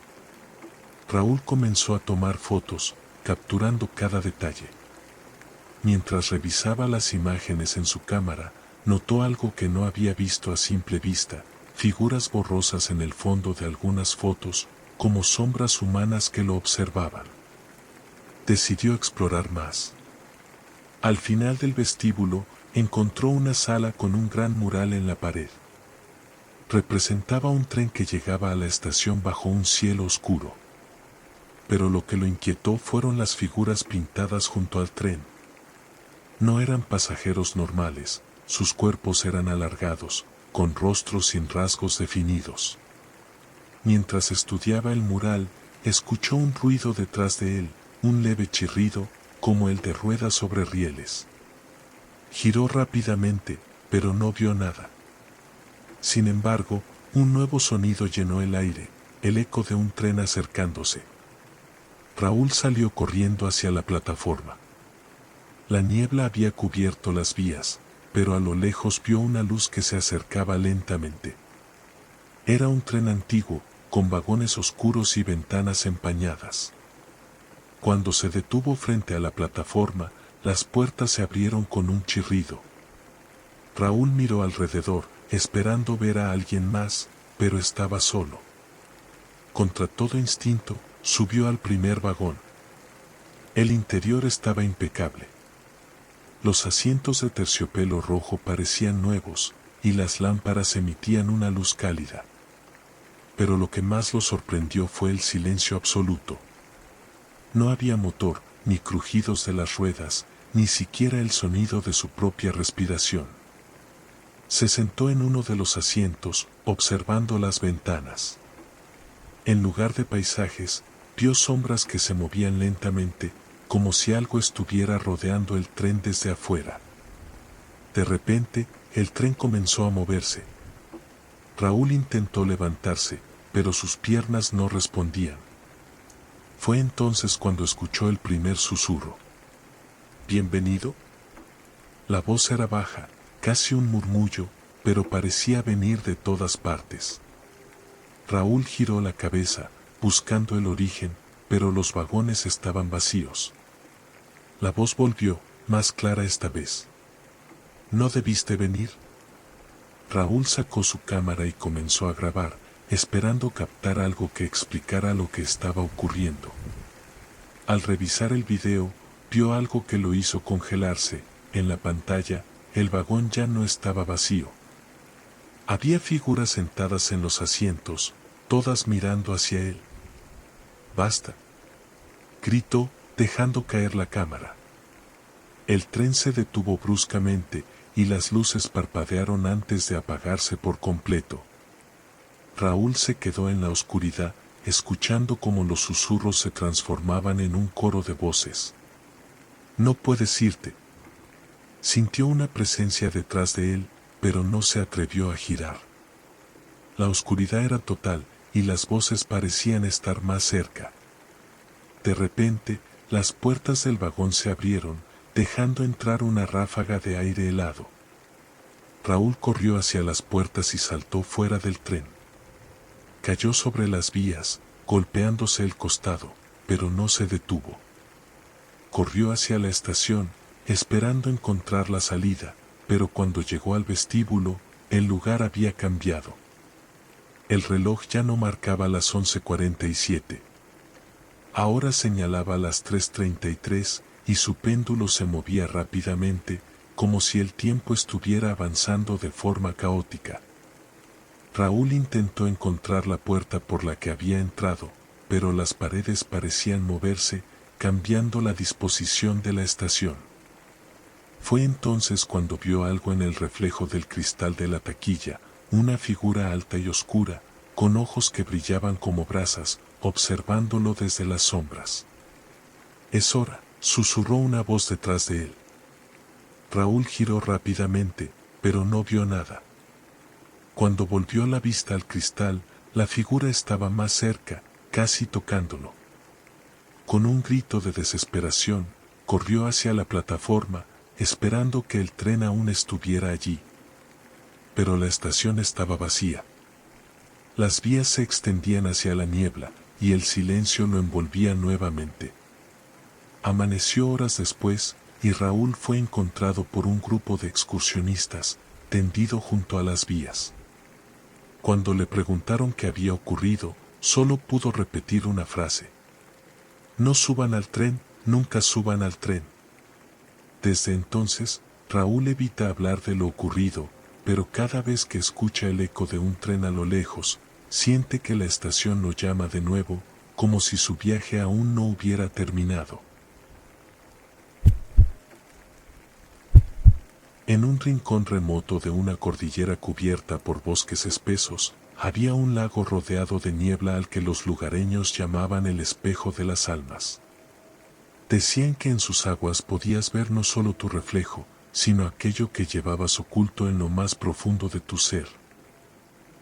Speaker 1: Raúl comenzó a tomar fotos, capturando cada detalle. Mientras revisaba las imágenes en su cámara, notó algo que no había visto a simple vista: figuras borrosas en el fondo de algunas fotos, como sombras humanas que lo observaban. Decidió explorar más. Al final del vestíbulo, encontró una sala con un gran mural en la pared. Representaba un tren que llegaba a la estación bajo un cielo oscuro. Pero lo que lo inquietó fueron las figuras pintadas junto al tren. No eran pasajeros normales, sus cuerpos eran alargados, con rostros sin rasgos definidos. Mientras estudiaba el mural, escuchó un ruido detrás de él, un leve chirrido, como el de ruedas sobre rieles. Giró rápidamente, pero no vio nada. Sin embargo, un nuevo sonido llenó el aire, el eco de un tren acercándose. Raúl salió corriendo hacia la plataforma. La niebla había cubierto las vías, pero a lo lejos vio una luz que se acercaba lentamente. Era un tren antiguo, con vagones oscuros y ventanas empañadas. Cuando se detuvo frente a la plataforma, las puertas se abrieron con un chirrido. Raúl miró alrededor, esperando ver a alguien más, pero estaba solo. Contra todo instinto, subió al primer vagón. El interior estaba impecable. Los asientos de terciopelo rojo parecían nuevos, y las lámparas emitían una luz cálida. Pero lo que más lo sorprendió fue el silencio absoluto. No había motor, ni crujidos de las ruedas, ni siquiera el sonido de su propia respiración. Se sentó en uno de los asientos, observando las ventanas. En lugar de paisajes, vio sombras que se movían lentamente, como si algo estuviera rodeando el tren desde afuera. De repente, el tren comenzó a moverse. Raúl intentó levantarse, pero sus piernas no respondían. Fue entonces cuando escuchó el primer susurro. ¿Bienvenido? La voz era baja, casi un murmullo, pero parecía venir de todas partes. Raúl giró la cabeza, buscando el origen, pero los vagones estaban vacíos. La voz volvió, más clara esta vez. ¿No debiste venir? Raúl sacó su cámara y comenzó a grabar, esperando captar algo que explicara lo que estaba ocurriendo. Al revisar el video, vio algo que lo hizo congelarse. En la pantalla, el vagón ya no estaba vacío. Había figuras sentadas en los asientos, todas mirando hacia él. «¡Basta!», gritó, dejando caer la cámara. El tren se detuvo bruscamente y las luces parpadearon antes de apagarse por completo. Raúl se quedó en la oscuridad, escuchando cómo los susurros se transformaban en un coro de voces. «No puedes irte». Sintió una presencia detrás de él, pero no se atrevió a girar. La oscuridad era total y las voces parecían estar más cerca. De repente, las puertas del vagón se abrieron, dejando entrar una ráfaga de aire helado. Raúl corrió hacia las puertas y saltó fuera del tren. Cayó sobre las vías, golpeándose el costado, pero no se detuvo. Corrió hacia la estación, esperando encontrar la salida, pero cuando llegó al vestíbulo, el lugar había cambiado. El reloj ya no marcaba las 11:47. Ahora señalaba las 3:33 y su péndulo se movía rápidamente, como si el tiempo estuviera avanzando de forma caótica. Raúl intentó encontrar la puerta por la que había entrado, pero las paredes parecían moverse, cambiando la disposición de la estación. Fue entonces cuando vio algo en el reflejo del cristal de la taquilla, una figura alta y oscura, con ojos que brillaban como brasas, observándolo desde las sombras. «Es hora», susurró una voz detrás de él. Raúl giró rápidamente, pero no vio nada. Cuando volvió la vista al cristal, la figura estaba más cerca, casi tocándolo. Con un grito de desesperación, corrió hacia la plataforma, esperando que el tren aún estuviera allí. Pero la estación estaba vacía. Las vías se extendían hacia la niebla, y el silencio lo envolvía nuevamente. Amaneció horas después, y Raúl fue encontrado por un grupo de excursionistas, tendido junto a las vías. Cuando le preguntaron qué había ocurrido, solo pudo repetir una frase. «No suban al tren, nunca suban al tren». Desde entonces, Raúl evita hablar de lo ocurrido, pero cada vez que escucha el eco de un tren a lo lejos, siente que la estación lo llama de nuevo, como si su viaje aún no hubiera terminado. En un rincón remoto de una cordillera cubierta por bosques espesos, había un lago rodeado de niebla al que los lugareños llamaban el espejo de las almas. Decían que en sus aguas podías ver no solo tu reflejo, sino aquello que llevabas oculto en lo más profundo de tu ser.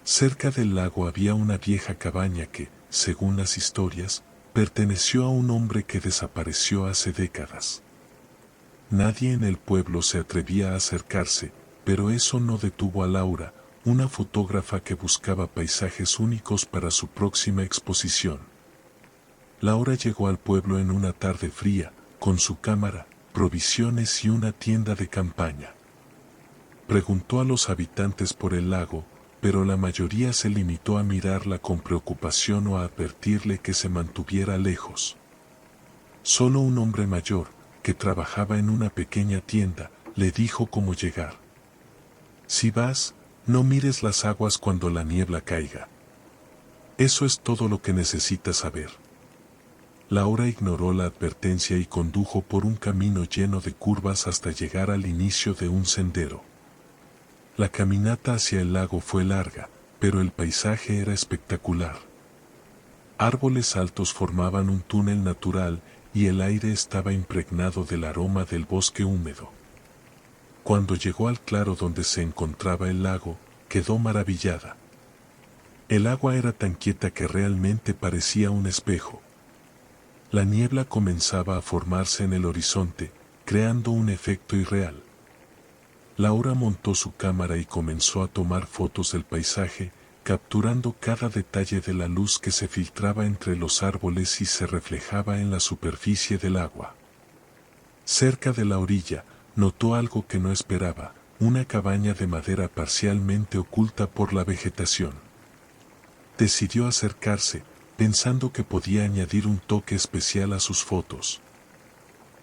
Speaker 1: Cerca del lago había una vieja cabaña que, según las historias, perteneció a un hombre que desapareció hace décadas. Nadie en el pueblo se atrevía a acercarse, pero eso no detuvo a Laura, una fotógrafa que buscaba paisajes únicos para su próxima exposición. Laura llegó al pueblo en una tarde fría, con su cámara, provisiones y una tienda de campaña. Preguntó a los habitantes por el lago, pero la mayoría se limitó a mirarla con preocupación o a advertirle que se mantuviera lejos. Solo un hombre mayor, que trabajaba en una pequeña tienda, le dijo cómo llegar. «Si vas, no mires las aguas cuando la niebla caiga. Eso es todo lo que necesitas saber». Laura ignoró la advertencia y condujo por un camino lleno de curvas hasta llegar al inicio de un sendero. La caminata hacia el lago fue larga, pero el paisaje era espectacular. Árboles altos formaban un túnel natural y el aire estaba impregnado del aroma del bosque húmedo. Cuando llegó al claro donde se encontraba el lago, quedó maravillada. El agua era tan quieta que realmente parecía un espejo. La niebla comenzaba a formarse en el horizonte, creando un efecto irreal. Laura montó su cámara y comenzó a tomar fotos del paisaje, capturando cada detalle de la luz que se filtraba entre los árboles y se reflejaba en la superficie del agua. Cerca de la orilla, notó algo que no esperaba, una cabaña de madera parcialmente oculta por la vegetación. Decidió acercarse, pensando que podía añadir un toque especial a sus fotos.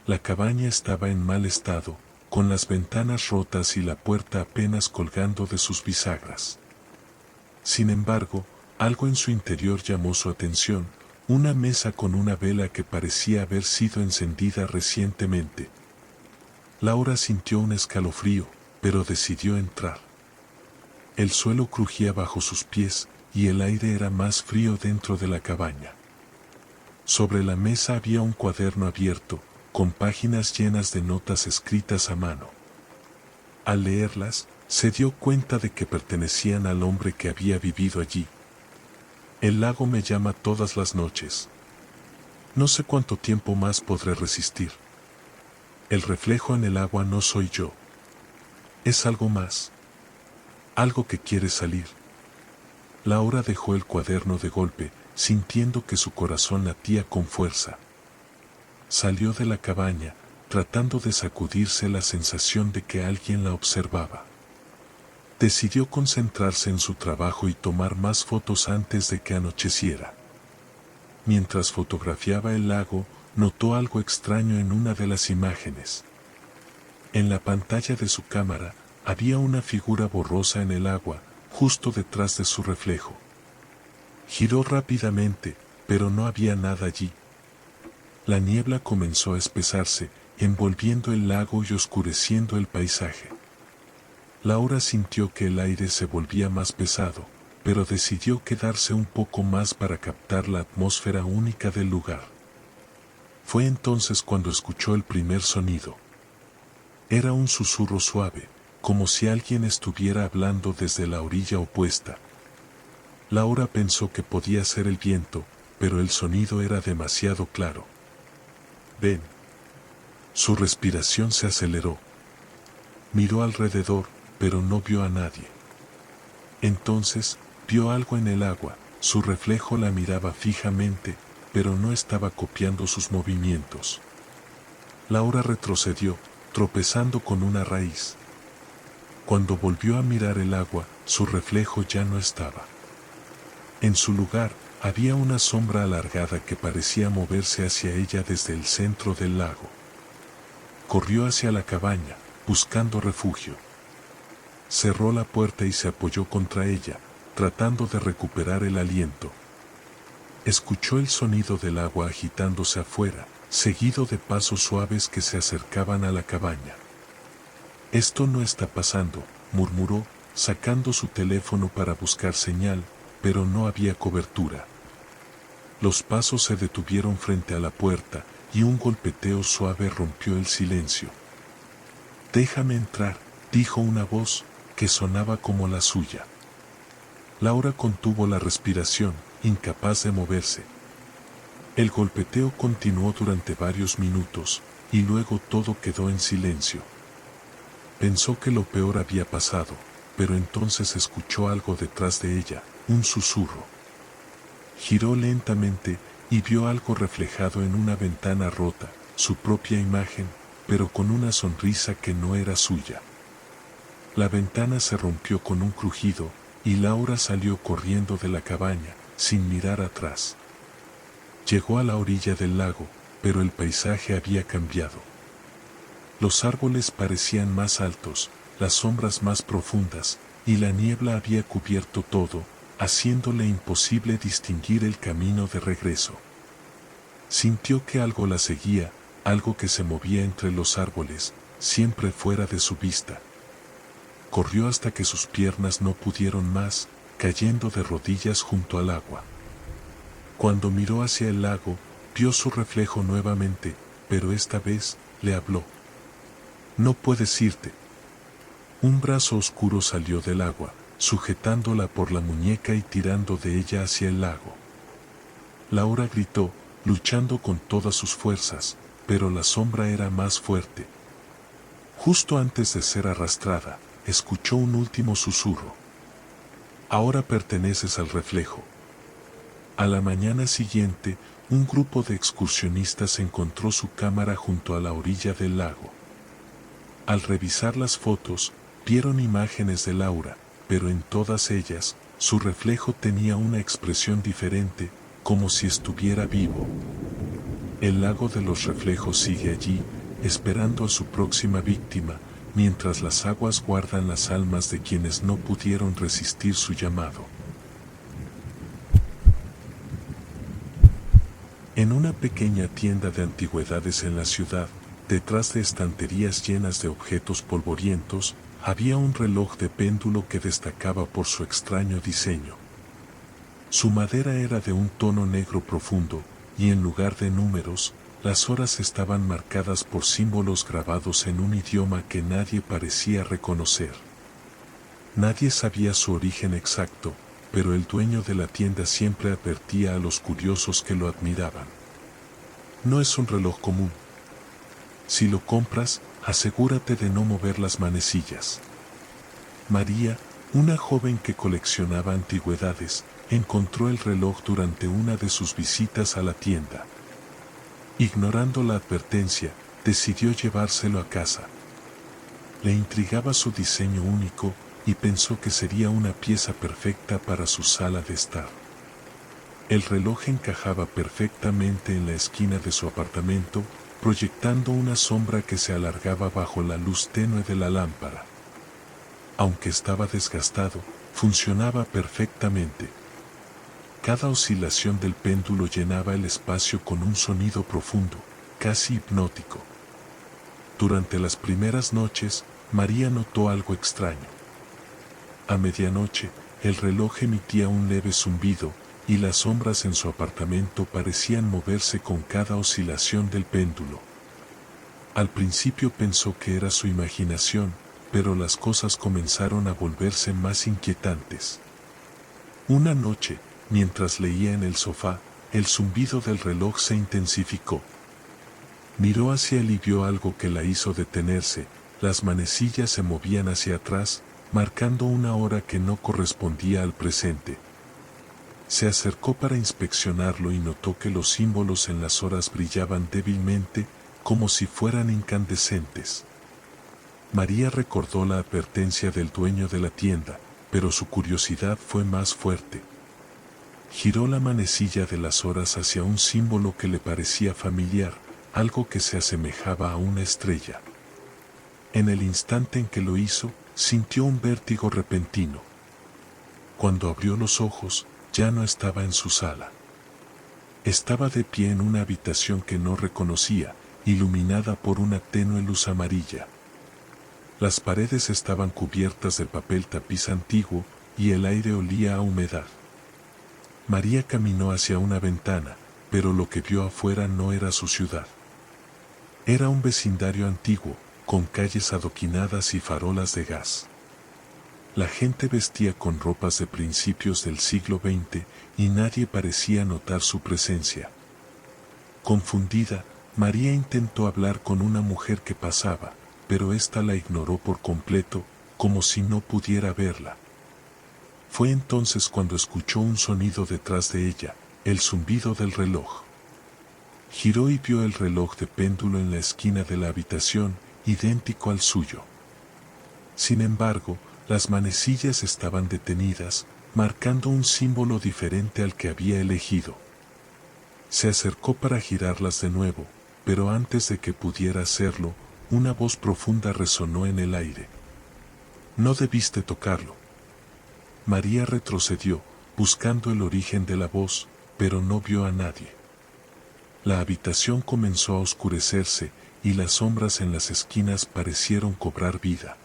Speaker 1: La cabaña estaba en mal estado, con las ventanas rotas y la puerta apenas colgando de sus bisagras. Sin embargo, algo en su interior llamó su atención, una mesa con una vela que parecía haber sido encendida recientemente. Laura sintió un escalofrío, pero decidió entrar. El suelo crujía bajo sus pies, y el aire era más frío dentro de la cabaña. Sobre la mesa había un cuaderno abierto, con páginas llenas de notas escritas a mano. Al leerlas, se dio cuenta de que pertenecían al hombre que había vivido allí. El lago me llama todas las noches. No sé cuánto tiempo más podré resistir. El reflejo en el agua no soy yo. Es algo más. Algo que quiere salir. Laura dejó el cuaderno de golpe, sintiendo que su corazón latía con fuerza. Salió de la cabaña, tratando de sacudirse la sensación de que alguien la observaba. Decidió concentrarse en su trabajo y tomar más fotos antes de que anocheciera. Mientras fotografiaba el lago, notó algo extraño en una de las imágenes. En la pantalla de su cámara, había una figura borrosa en el agua, justo detrás de su reflejo. Giró rápidamente, pero no había nada allí. La niebla comenzó a espesarse, envolviendo el lago y oscureciendo el paisaje. Laura sintió que el aire se volvía más pesado, pero decidió quedarse un poco más para captar la atmósfera única del lugar. Fue entonces cuando escuchó el primer sonido. Era un susurro suave, como si alguien estuviera hablando desde la orilla opuesta. Laura pensó que podía ser el viento, pero el sonido era demasiado claro. «Ven». Su respiración se aceleró. Miró alrededor, pero no vio a nadie. Entonces, vio algo en el agua, su reflejo la miraba fijamente, pero no estaba copiando sus movimientos. Laura retrocedió, tropezando con una raíz. Cuando volvió a mirar el agua, su reflejo ya no estaba. En su lugar, había una sombra alargada que parecía moverse hacia ella desde el centro del lago. Corrió hacia la cabaña, buscando refugio. Cerró la puerta y se apoyó contra ella, tratando de recuperar el aliento. Escuchó el sonido del agua agitándose afuera, seguido de pasos suaves que se acercaban a la cabaña. «Esto no está pasando», murmuró, sacando su teléfono para buscar señal, pero no había cobertura. Los pasos se detuvieron frente a la puerta, y un golpeteo suave rompió el silencio. «Déjame entrar», dijo una voz, que sonaba como la suya. Laura contuvo la respiración, incapaz de moverse. El golpeteo continuó durante varios minutos, y luego todo quedó en silencio. Pensó que lo peor había pasado, pero entonces escuchó algo detrás de ella, un susurro. Giró lentamente, y vio algo reflejado en una ventana rota, su propia imagen, pero con una sonrisa que no era suya. La ventana se rompió con un crujido, y Laura salió corriendo de la cabaña, sin mirar atrás. Llegó a la orilla del lago, pero el paisaje había cambiado. Los árboles parecían más altos, las sombras más profundas, y la niebla había cubierto todo, haciéndole imposible distinguir el camino de regreso. Sintió que algo la seguía, algo que se movía entre los árboles, siempre fuera de su vista. Corrió hasta que sus piernas no pudieron más, cayendo de rodillas junto al agua. Cuando miró hacia el lago, vio su reflejo nuevamente, pero esta vez le habló. No puedes irte. Un brazo oscuro salió del agua, sujetándola por la muñeca y tirando de ella hacia el lago. Laura gritó, luchando con todas sus fuerzas, pero la sombra era más fuerte. Justo antes de ser arrastrada, escuchó un último susurro. Ahora perteneces al reflejo. A la mañana siguiente, un grupo de excursionistas encontró su cámara junto a la orilla del lago. Al revisar las fotos, vieron imágenes de Laura, pero en todas ellas, su reflejo tenía una expresión diferente, como si estuviera vivo. El lago de los reflejos sigue allí, esperando a su próxima víctima, mientras las aguas guardan las almas de quienes no pudieron resistir su llamado. En una pequeña tienda de antigüedades en la ciudad, detrás de estanterías llenas de objetos polvorientos, había un reloj de péndulo que destacaba por su extraño diseño. Su madera era de un tono negro profundo, y en lugar de números, las horas estaban marcadas por símbolos grabados en un idioma que nadie parecía reconocer. Nadie sabía su origen exacto, pero el dueño de la tienda siempre advertía a los curiosos que lo admiraban. No es un reloj común. Si lo compras, asegúrate de no mover las manecillas. María, una joven que coleccionaba antigüedades, encontró el reloj durante una de sus visitas a la tienda. Ignorando la advertencia, decidió llevárselo a casa. Le intrigaba su diseño único y pensó que sería una pieza perfecta para su sala de estar. El reloj encajaba perfectamente en la esquina de su apartamento, proyectando una sombra que se alargaba bajo la luz tenue de la lámpara. Aunque estaba desgastado, funcionaba perfectamente. Cada oscilación del péndulo llenaba el espacio con un sonido profundo, casi hipnótico. Durante las primeras noches, María notó algo extraño. A medianoche, el reloj emitía un leve zumbido, y las sombras en su apartamento parecían moverse con cada oscilación del péndulo. Al principio pensó que era su imaginación, pero las cosas comenzaron a volverse más inquietantes. Una noche, mientras leía en el sofá, el zumbido del reloj se intensificó. Miró hacia él y vio algo que la hizo detenerse. Las manecillas se movían hacia atrás, marcando una hora que no correspondía al presente. Se acercó para inspeccionarlo y notó que los símbolos en las horas brillaban débilmente, como si fueran incandescentes. María recordó la advertencia del dueño de la tienda, pero su curiosidad fue más fuerte. Giró la manecilla de las horas hacia un símbolo que le parecía familiar, algo que se asemejaba a una estrella. En el instante en que lo hizo, sintió un vértigo repentino. Cuando abrió los ojos, ya no estaba en su sala. Estaba de pie en una habitación que no reconocía, iluminada por una tenue luz amarilla. Las paredes estaban cubiertas de papel tapiz antiguo y el aire olía a humedad. María caminó hacia una ventana, pero lo que vio afuera no era su ciudad. Era un vecindario antiguo, con calles adoquinadas y farolas de gas. La gente vestía con ropas de principios del siglo XX y nadie parecía notar su presencia. Confundida, María intentó hablar con una mujer que pasaba, pero ésta la ignoró por completo, como si no pudiera verla. Fue entonces cuando escuchó un sonido detrás de ella, el zumbido del reloj. Giró y vio el reloj de péndulo en la esquina de la habitación, idéntico al suyo. Sin embargo, las manecillas estaban detenidas, marcando un símbolo diferente al que había elegido. Se acercó para girarlas de nuevo, pero antes de que pudiera hacerlo, una voz profunda resonó en el aire. No debiste tocarlo. María retrocedió, buscando el origen de la voz, pero no vio a nadie. La habitación comenzó a oscurecerse y las sombras en las esquinas parecieron cobrar vida.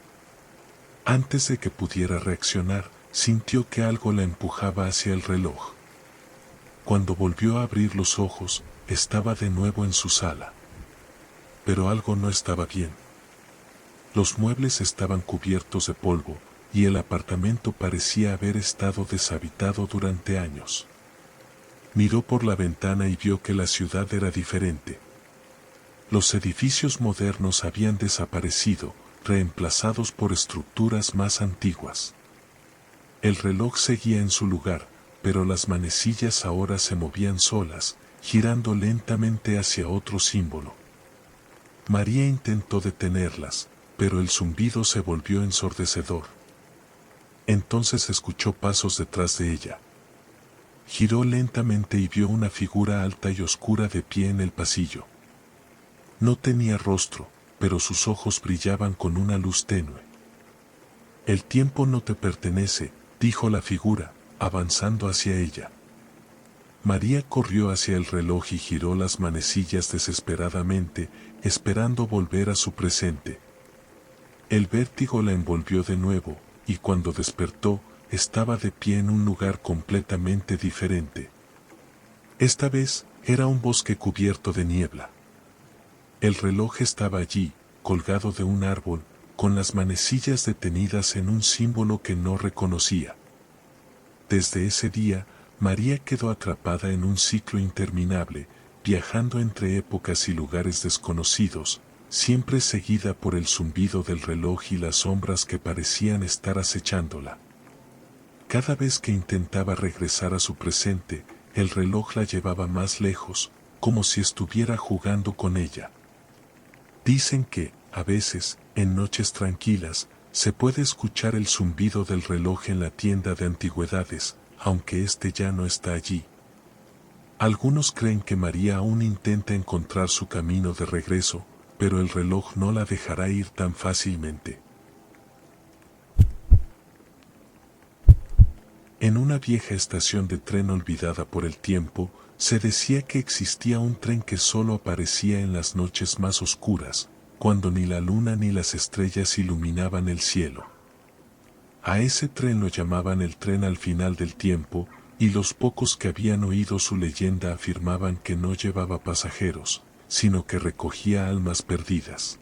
Speaker 1: Antes de que pudiera reaccionar, sintió que algo la empujaba hacia el reloj. Cuando volvió a abrir los ojos, estaba de nuevo en su sala. Pero algo no estaba bien. Los muebles estaban cubiertos de polvo, y el apartamento parecía haber estado deshabitado durante años. Miró por la ventana y vio que la ciudad era diferente. Los edificios modernos habían desaparecido, reemplazados por estructuras más antiguas. El reloj seguía en su lugar, pero las manecillas ahora se movían solas, girando lentamente hacia otro símbolo. María intentó detenerlas, pero el zumbido se volvió ensordecedor. Entonces escuchó pasos detrás de ella. Giró lentamente y vio una figura alta y oscura de pie en el pasillo. No tenía rostro, pero sus ojos brillaban con una luz tenue. «El tiempo no te pertenece», dijo la figura, avanzando hacia ella. María corrió hacia el reloj y giró las manecillas desesperadamente, esperando volver a su presente. El vértigo la envolvió de nuevo, y cuando despertó, estaba de pie en un lugar completamente diferente. Esta vez, era un bosque cubierto de niebla. El reloj estaba allí, colgado de un árbol, con las manecillas detenidas en un símbolo que no reconocía. Desde ese día, María quedó atrapada en un ciclo interminable, viajando entre épocas y lugares desconocidos, siempre seguida por el zumbido del reloj y las sombras que parecían estar acechándola. Cada vez que intentaba regresar a su presente, el reloj la llevaba más lejos, como si estuviera jugando con ella. Dicen que, a veces, en noches tranquilas, se puede escuchar el zumbido del reloj en la tienda de antigüedades, aunque éste ya no está allí. Algunos creen que María aún intenta encontrar su camino de regreso, pero el reloj no la dejará ir tan fácilmente. En una vieja estación de tren olvidada por el tiempo, se decía que existía un tren que solo aparecía en las noches más oscuras, cuando ni la luna ni las estrellas iluminaban el cielo. A ese tren lo llamaban el tren al final del tiempo, y los pocos que habían oído su leyenda afirmaban que no llevaba pasajeros, sino que recogía almas perdidas.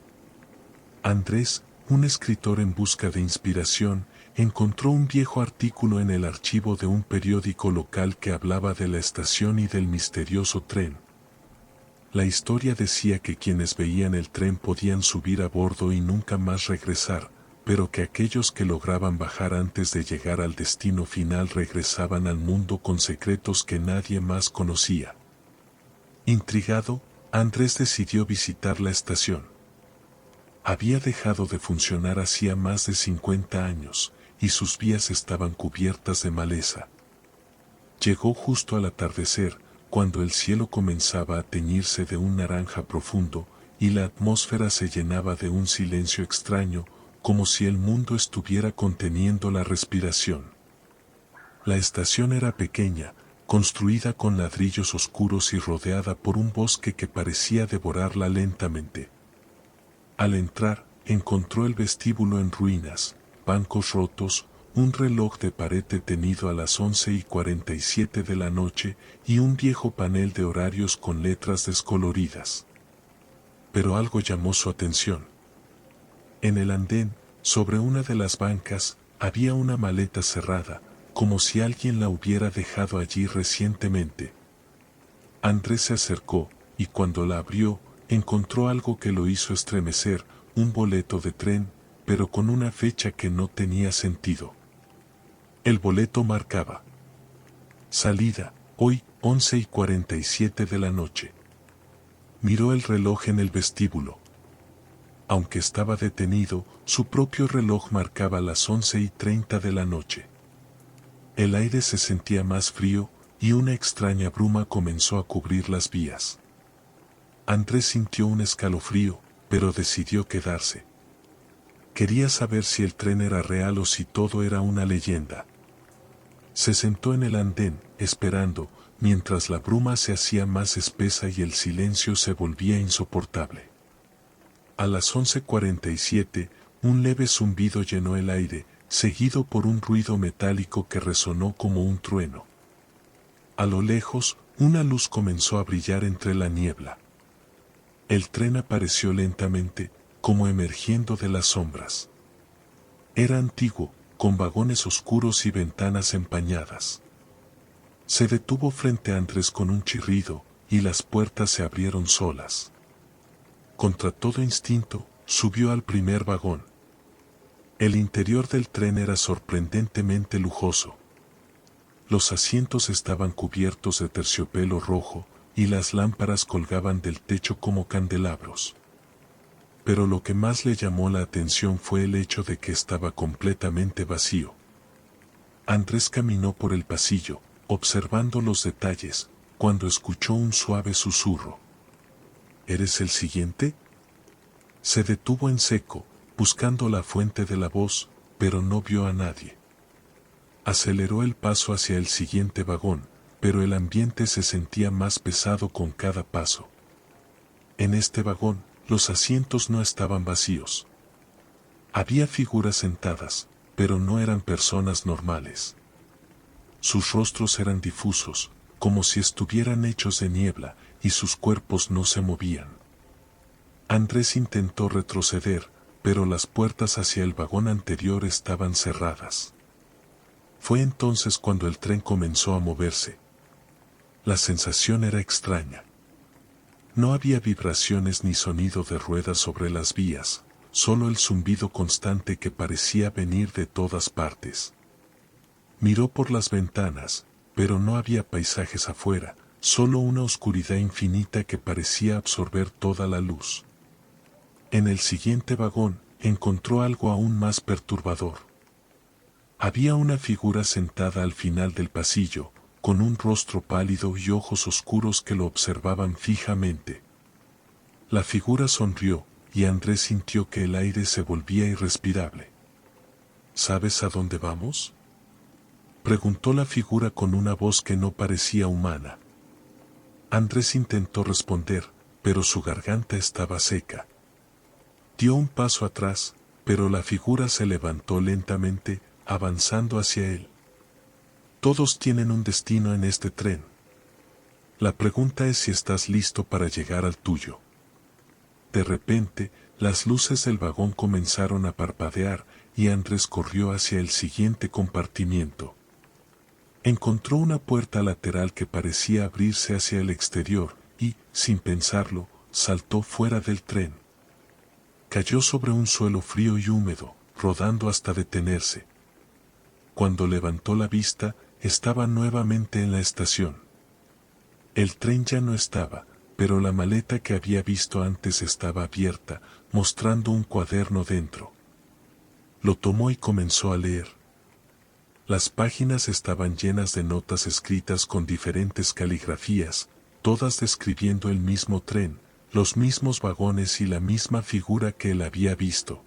Speaker 1: Andrés, un escritor en busca de inspiración, encontró un viejo artículo en el archivo de un periódico local que hablaba de la estación y del misterioso tren. La historia decía que quienes veían el tren podían subir a bordo y nunca más regresar, pero que aquellos que lograban bajar antes de llegar al destino final regresaban al mundo con secretos que nadie más conocía. Intrigado, Andrés decidió visitar la estación. Había dejado de funcionar hacía más de 50 años, y sus vías estaban cubiertas de maleza. Llegó justo al atardecer, cuando el cielo comenzaba a teñirse de un naranja profundo, y la atmósfera se llenaba de un silencio extraño, como si el mundo estuviera conteniendo la respiración. La estación era pequeña, construida con ladrillos oscuros y rodeada por un bosque que parecía devorarla lentamente. Al entrar, encontró el vestíbulo en ruinas, bancos rotos, un reloj de pared detenido a las 11:47 de la noche y un viejo panel de horarios con letras descoloridas. Pero algo llamó su atención. En el andén, sobre una de las bancas, había una maleta cerrada, como si alguien la hubiera dejado allí recientemente. Andrés se acercó, y cuando la abrió, encontró algo que lo hizo estremecer, un boleto de tren, pero con una fecha que no tenía sentido. El boleto marcaba: salida, hoy, 11:47 de la noche. Miró el reloj en el vestíbulo. Aunque estaba detenido, su propio reloj marcaba las 11:30 de la noche. El aire se sentía más frío, y una extraña bruma comenzó a cubrir las vías. Andrés sintió un escalofrío, pero decidió quedarse. Quería saber si el tren era real o si todo era una leyenda. Se sentó en el andén, esperando, mientras la bruma se hacía más espesa y el silencio se volvía insoportable. A las 11:47, un leve zumbido llenó el aire, seguido por un ruido metálico que resonó como un trueno. A lo lejos, una luz comenzó a brillar entre la niebla. El tren apareció lentamente, como emergiendo de las sombras. Era antiguo, con vagones oscuros y ventanas empañadas. Se detuvo frente a Andrés con un chirrido, y las puertas se abrieron solas. Contra todo instinto, subió al primer vagón. El interior del tren era sorprendentemente lujoso. Los asientos estaban cubiertos de terciopelo rojo, y las lámparas colgaban del techo como candelabros. Pero lo que más le llamó la atención fue el hecho de que estaba completamente vacío. Andrés caminó por el pasillo, observando los detalles, cuando escuchó un suave susurro. ¿Eres el siguiente? Se detuvo en seco, buscando la fuente de la voz, pero no vio a nadie. Aceleró el paso hacia el siguiente vagón, pero el ambiente se sentía más pesado con cada paso. En este vagón, los asientos no estaban vacíos. Había figuras sentadas, pero no eran personas normales. Sus rostros eran difusos, como si estuvieran hechos de niebla, y sus cuerpos no se movían. Andrés intentó retroceder, pero las puertas hacia el vagón anterior estaban cerradas. Fue entonces cuando el tren comenzó a moverse. La sensación era extraña. No había vibraciones ni sonido de ruedas sobre las vías, solo el zumbido constante que parecía venir de todas partes. Miró por las ventanas, pero no había paisajes afuera, solo una oscuridad infinita que parecía absorber toda la luz. En el siguiente vagón, encontró algo aún más perturbador. Había una figura sentada al final del pasillo, con un rostro pálido y ojos oscuros que lo observaban fijamente. La figura sonrió, y Andrés sintió que el aire se volvía irrespirable. ¿Sabes a dónde vamos?, preguntó la figura con una voz que no parecía humana. Andrés intentó responder, pero su garganta estaba seca. Dio un paso atrás, pero la figura se levantó lentamente, avanzando hacia él. Todos tienen un destino en este tren. La pregunta es si estás listo para llegar al tuyo. De repente, las luces del vagón comenzaron a parpadear, y Andrés corrió hacia el siguiente compartimiento. Encontró una puerta lateral que parecía abrirse hacia el exterior, y, sin pensarlo, saltó fuera del tren. Cayó sobre un suelo frío y húmedo, rodando hasta detenerse. Cuando levantó la vista, estaba nuevamente en la estación. El tren ya no estaba, pero la maleta que había visto antes estaba abierta, mostrando un cuaderno dentro. Lo tomó y comenzó a leer. Las páginas estaban llenas de notas escritas con diferentes caligrafías, todas describiendo el mismo tren, los mismos vagones y la misma figura que él había visto.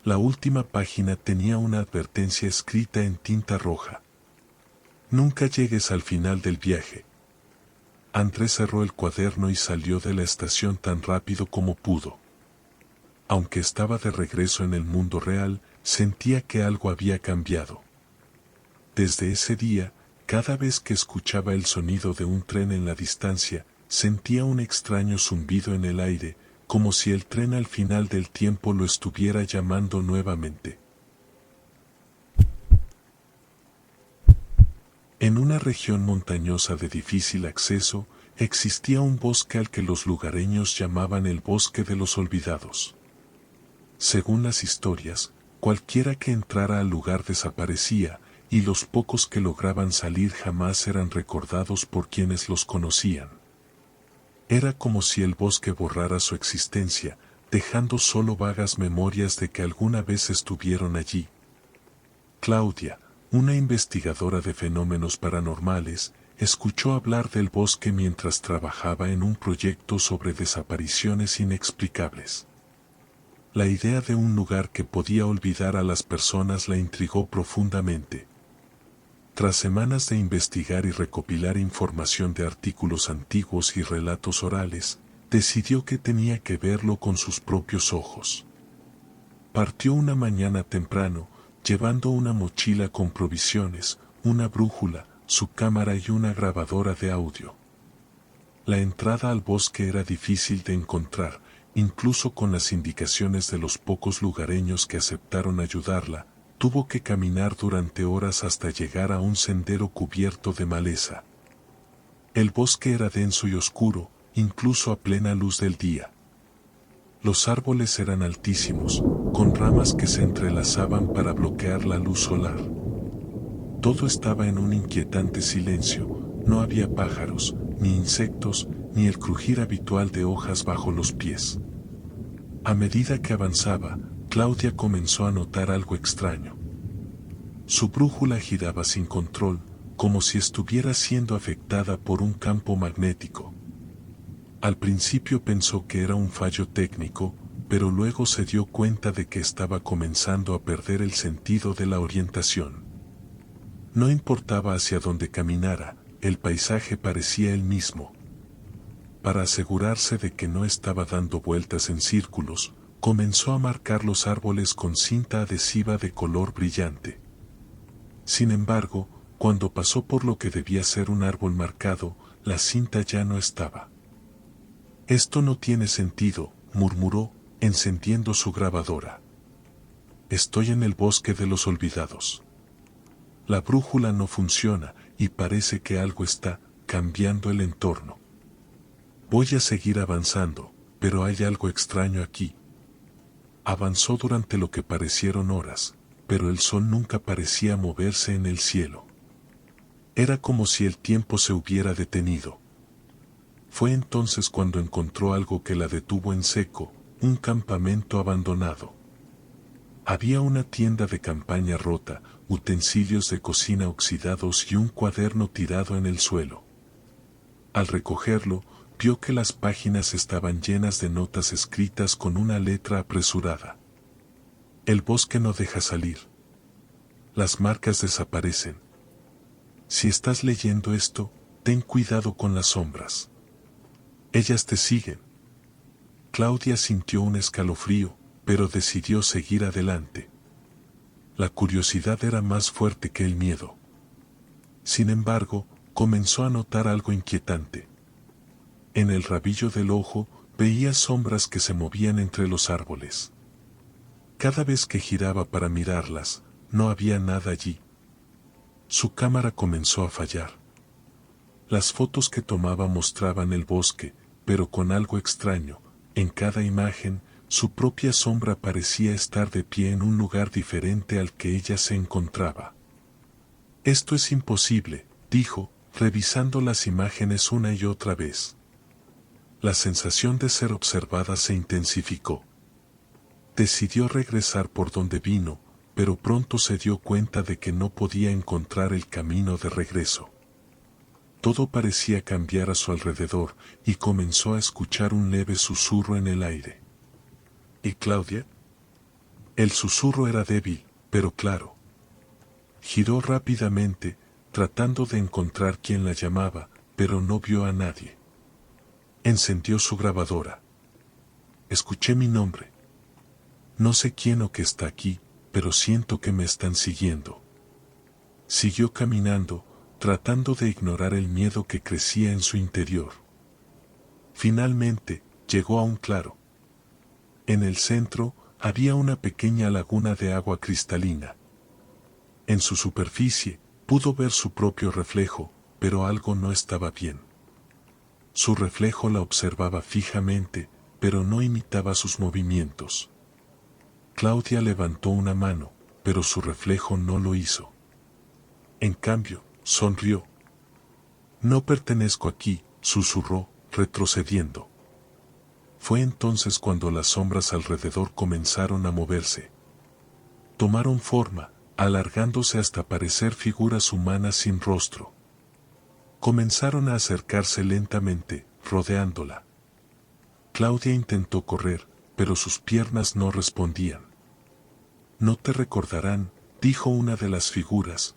Speaker 1: La última página tenía una advertencia escrita en tinta roja. Nunca llegues al final del viaje. Andrés cerró el cuaderno y salió de la estación tan rápido como pudo. Aunque estaba de regreso en el mundo real, sentía que algo había cambiado. Desde ese día, cada vez que escuchaba el sonido de un tren en la distancia, sentía un extraño zumbido en el aire, como si el tren al final del tiempo lo estuviera llamando nuevamente. En una región montañosa de difícil acceso, existía un bosque al que los lugareños llamaban el Bosque de los Olvidados. Según las historias, cualquiera que entrara al lugar desaparecía, y los pocos que lograban salir jamás eran recordados por quienes los conocían. Era como si el bosque borrara su existencia, dejando solo vagas memorias de que alguna vez estuvieron allí. Claudia, una investigadora de fenómenos paranormales, escuchó hablar del bosque mientras trabajaba en un proyecto sobre desapariciones inexplicables. La idea de un lugar que podía olvidar a las personas la intrigó profundamente. Tras semanas de investigar y recopilar información de artículos antiguos y relatos orales, decidió que tenía que verlo con sus propios ojos. Partió una mañana temprano, llevando una mochila con provisiones, una brújula, su cámara y una grabadora de audio. La entrada al bosque era difícil de encontrar, incluso con las indicaciones de los pocos lugareños que aceptaron ayudarla. Tuvo que caminar durante horas hasta llegar a un sendero cubierto de maleza. El bosque era denso y oscuro, incluso a plena luz del día. Los árboles eran altísimos, con ramas que se entrelazaban para bloquear la luz solar. Todo estaba en un inquietante silencio, no había pájaros, ni insectos, ni el crujir habitual de hojas bajo los pies. A medida que avanzaba, Claudia comenzó a notar algo extraño. Su brújula giraba sin control, como si estuviera siendo afectada por un campo magnético. Al principio pensó que era un fallo técnico, pero luego se dio cuenta de que estaba comenzando a perder el sentido de la orientación. No importaba hacia dónde caminara, el paisaje parecía el mismo. Para asegurarse de que no estaba dando vueltas en círculos, comenzó a marcar los árboles con cinta adhesiva de color brillante. Sin embargo, cuando pasó por lo que debía ser un árbol marcado, la cinta ya no estaba. «Esto no tiene sentido», murmuró, encendiendo su grabadora. «Estoy en el bosque de los olvidados. La brújula no funciona y parece que algo está cambiando el entorno. Voy a seguir avanzando, pero hay algo extraño aquí». Avanzó durante lo que parecieron horas, pero el sol nunca parecía moverse en el cielo. Era como si el tiempo se hubiera detenido. Fue entonces cuando encontró algo que la detuvo en seco, un campamento abandonado. Había una tienda de campaña rota, utensilios de cocina oxidados y un cuaderno tirado en el suelo. Al recogerlo, vio que las páginas estaban llenas de notas escritas con una letra apresurada. El bosque no deja salir. Las marcas desaparecen. Si estás leyendo esto, ten cuidado con las sombras. Ellas te siguen. Claudia sintió un escalofrío, pero decidió seguir adelante. La curiosidad era más fuerte que el miedo. Sin embargo, comenzó a notar algo inquietante. En el rabillo del ojo, veía sombras que se movían entre los árboles. Cada vez que giraba para mirarlas, no había nada allí. Su cámara comenzó a fallar. Las fotos que tomaba mostraban el bosque, pero con algo extraño. En cada imagen, su propia sombra parecía estar de pie en un lugar diferente al que ella se encontraba. «Esto es imposible», dijo, revisando las imágenes una y otra vez. La sensación de ser observada se intensificó. Decidió regresar por donde vino, pero pronto se dio cuenta de que no podía encontrar el camino de regreso. Todo parecía cambiar a su alrededor y comenzó a escuchar un leve susurro en el aire. ¿Y Claudia? El susurro era débil, pero claro. Giró rápidamente, tratando de encontrar quién la llamaba, pero no vio a nadie. Encendió su grabadora. Escuché mi nombre. No sé quién o qué está aquí, pero siento que me están siguiendo. Siguió caminando, tratando de ignorar el miedo que crecía en su interior. Finalmente, llegó a un claro. En el centro, había una pequeña laguna de agua cristalina. En su superficie, pudo ver su propio reflejo, pero algo no estaba bien. Su reflejo la observaba fijamente, pero no imitaba sus movimientos. Claudia levantó una mano, pero su reflejo no lo hizo. En cambio, sonrió. «No pertenezco aquí», susurró, retrocediendo. Fue entonces cuando las sombras alrededor comenzaron a moverse. Tomaron forma, alargándose hasta parecer figuras humanas sin rostro. Comenzaron a acercarse lentamente, rodeándola. Claudia intentó correr, pero sus piernas no respondían. «No te recordarán», dijo una de las figuras,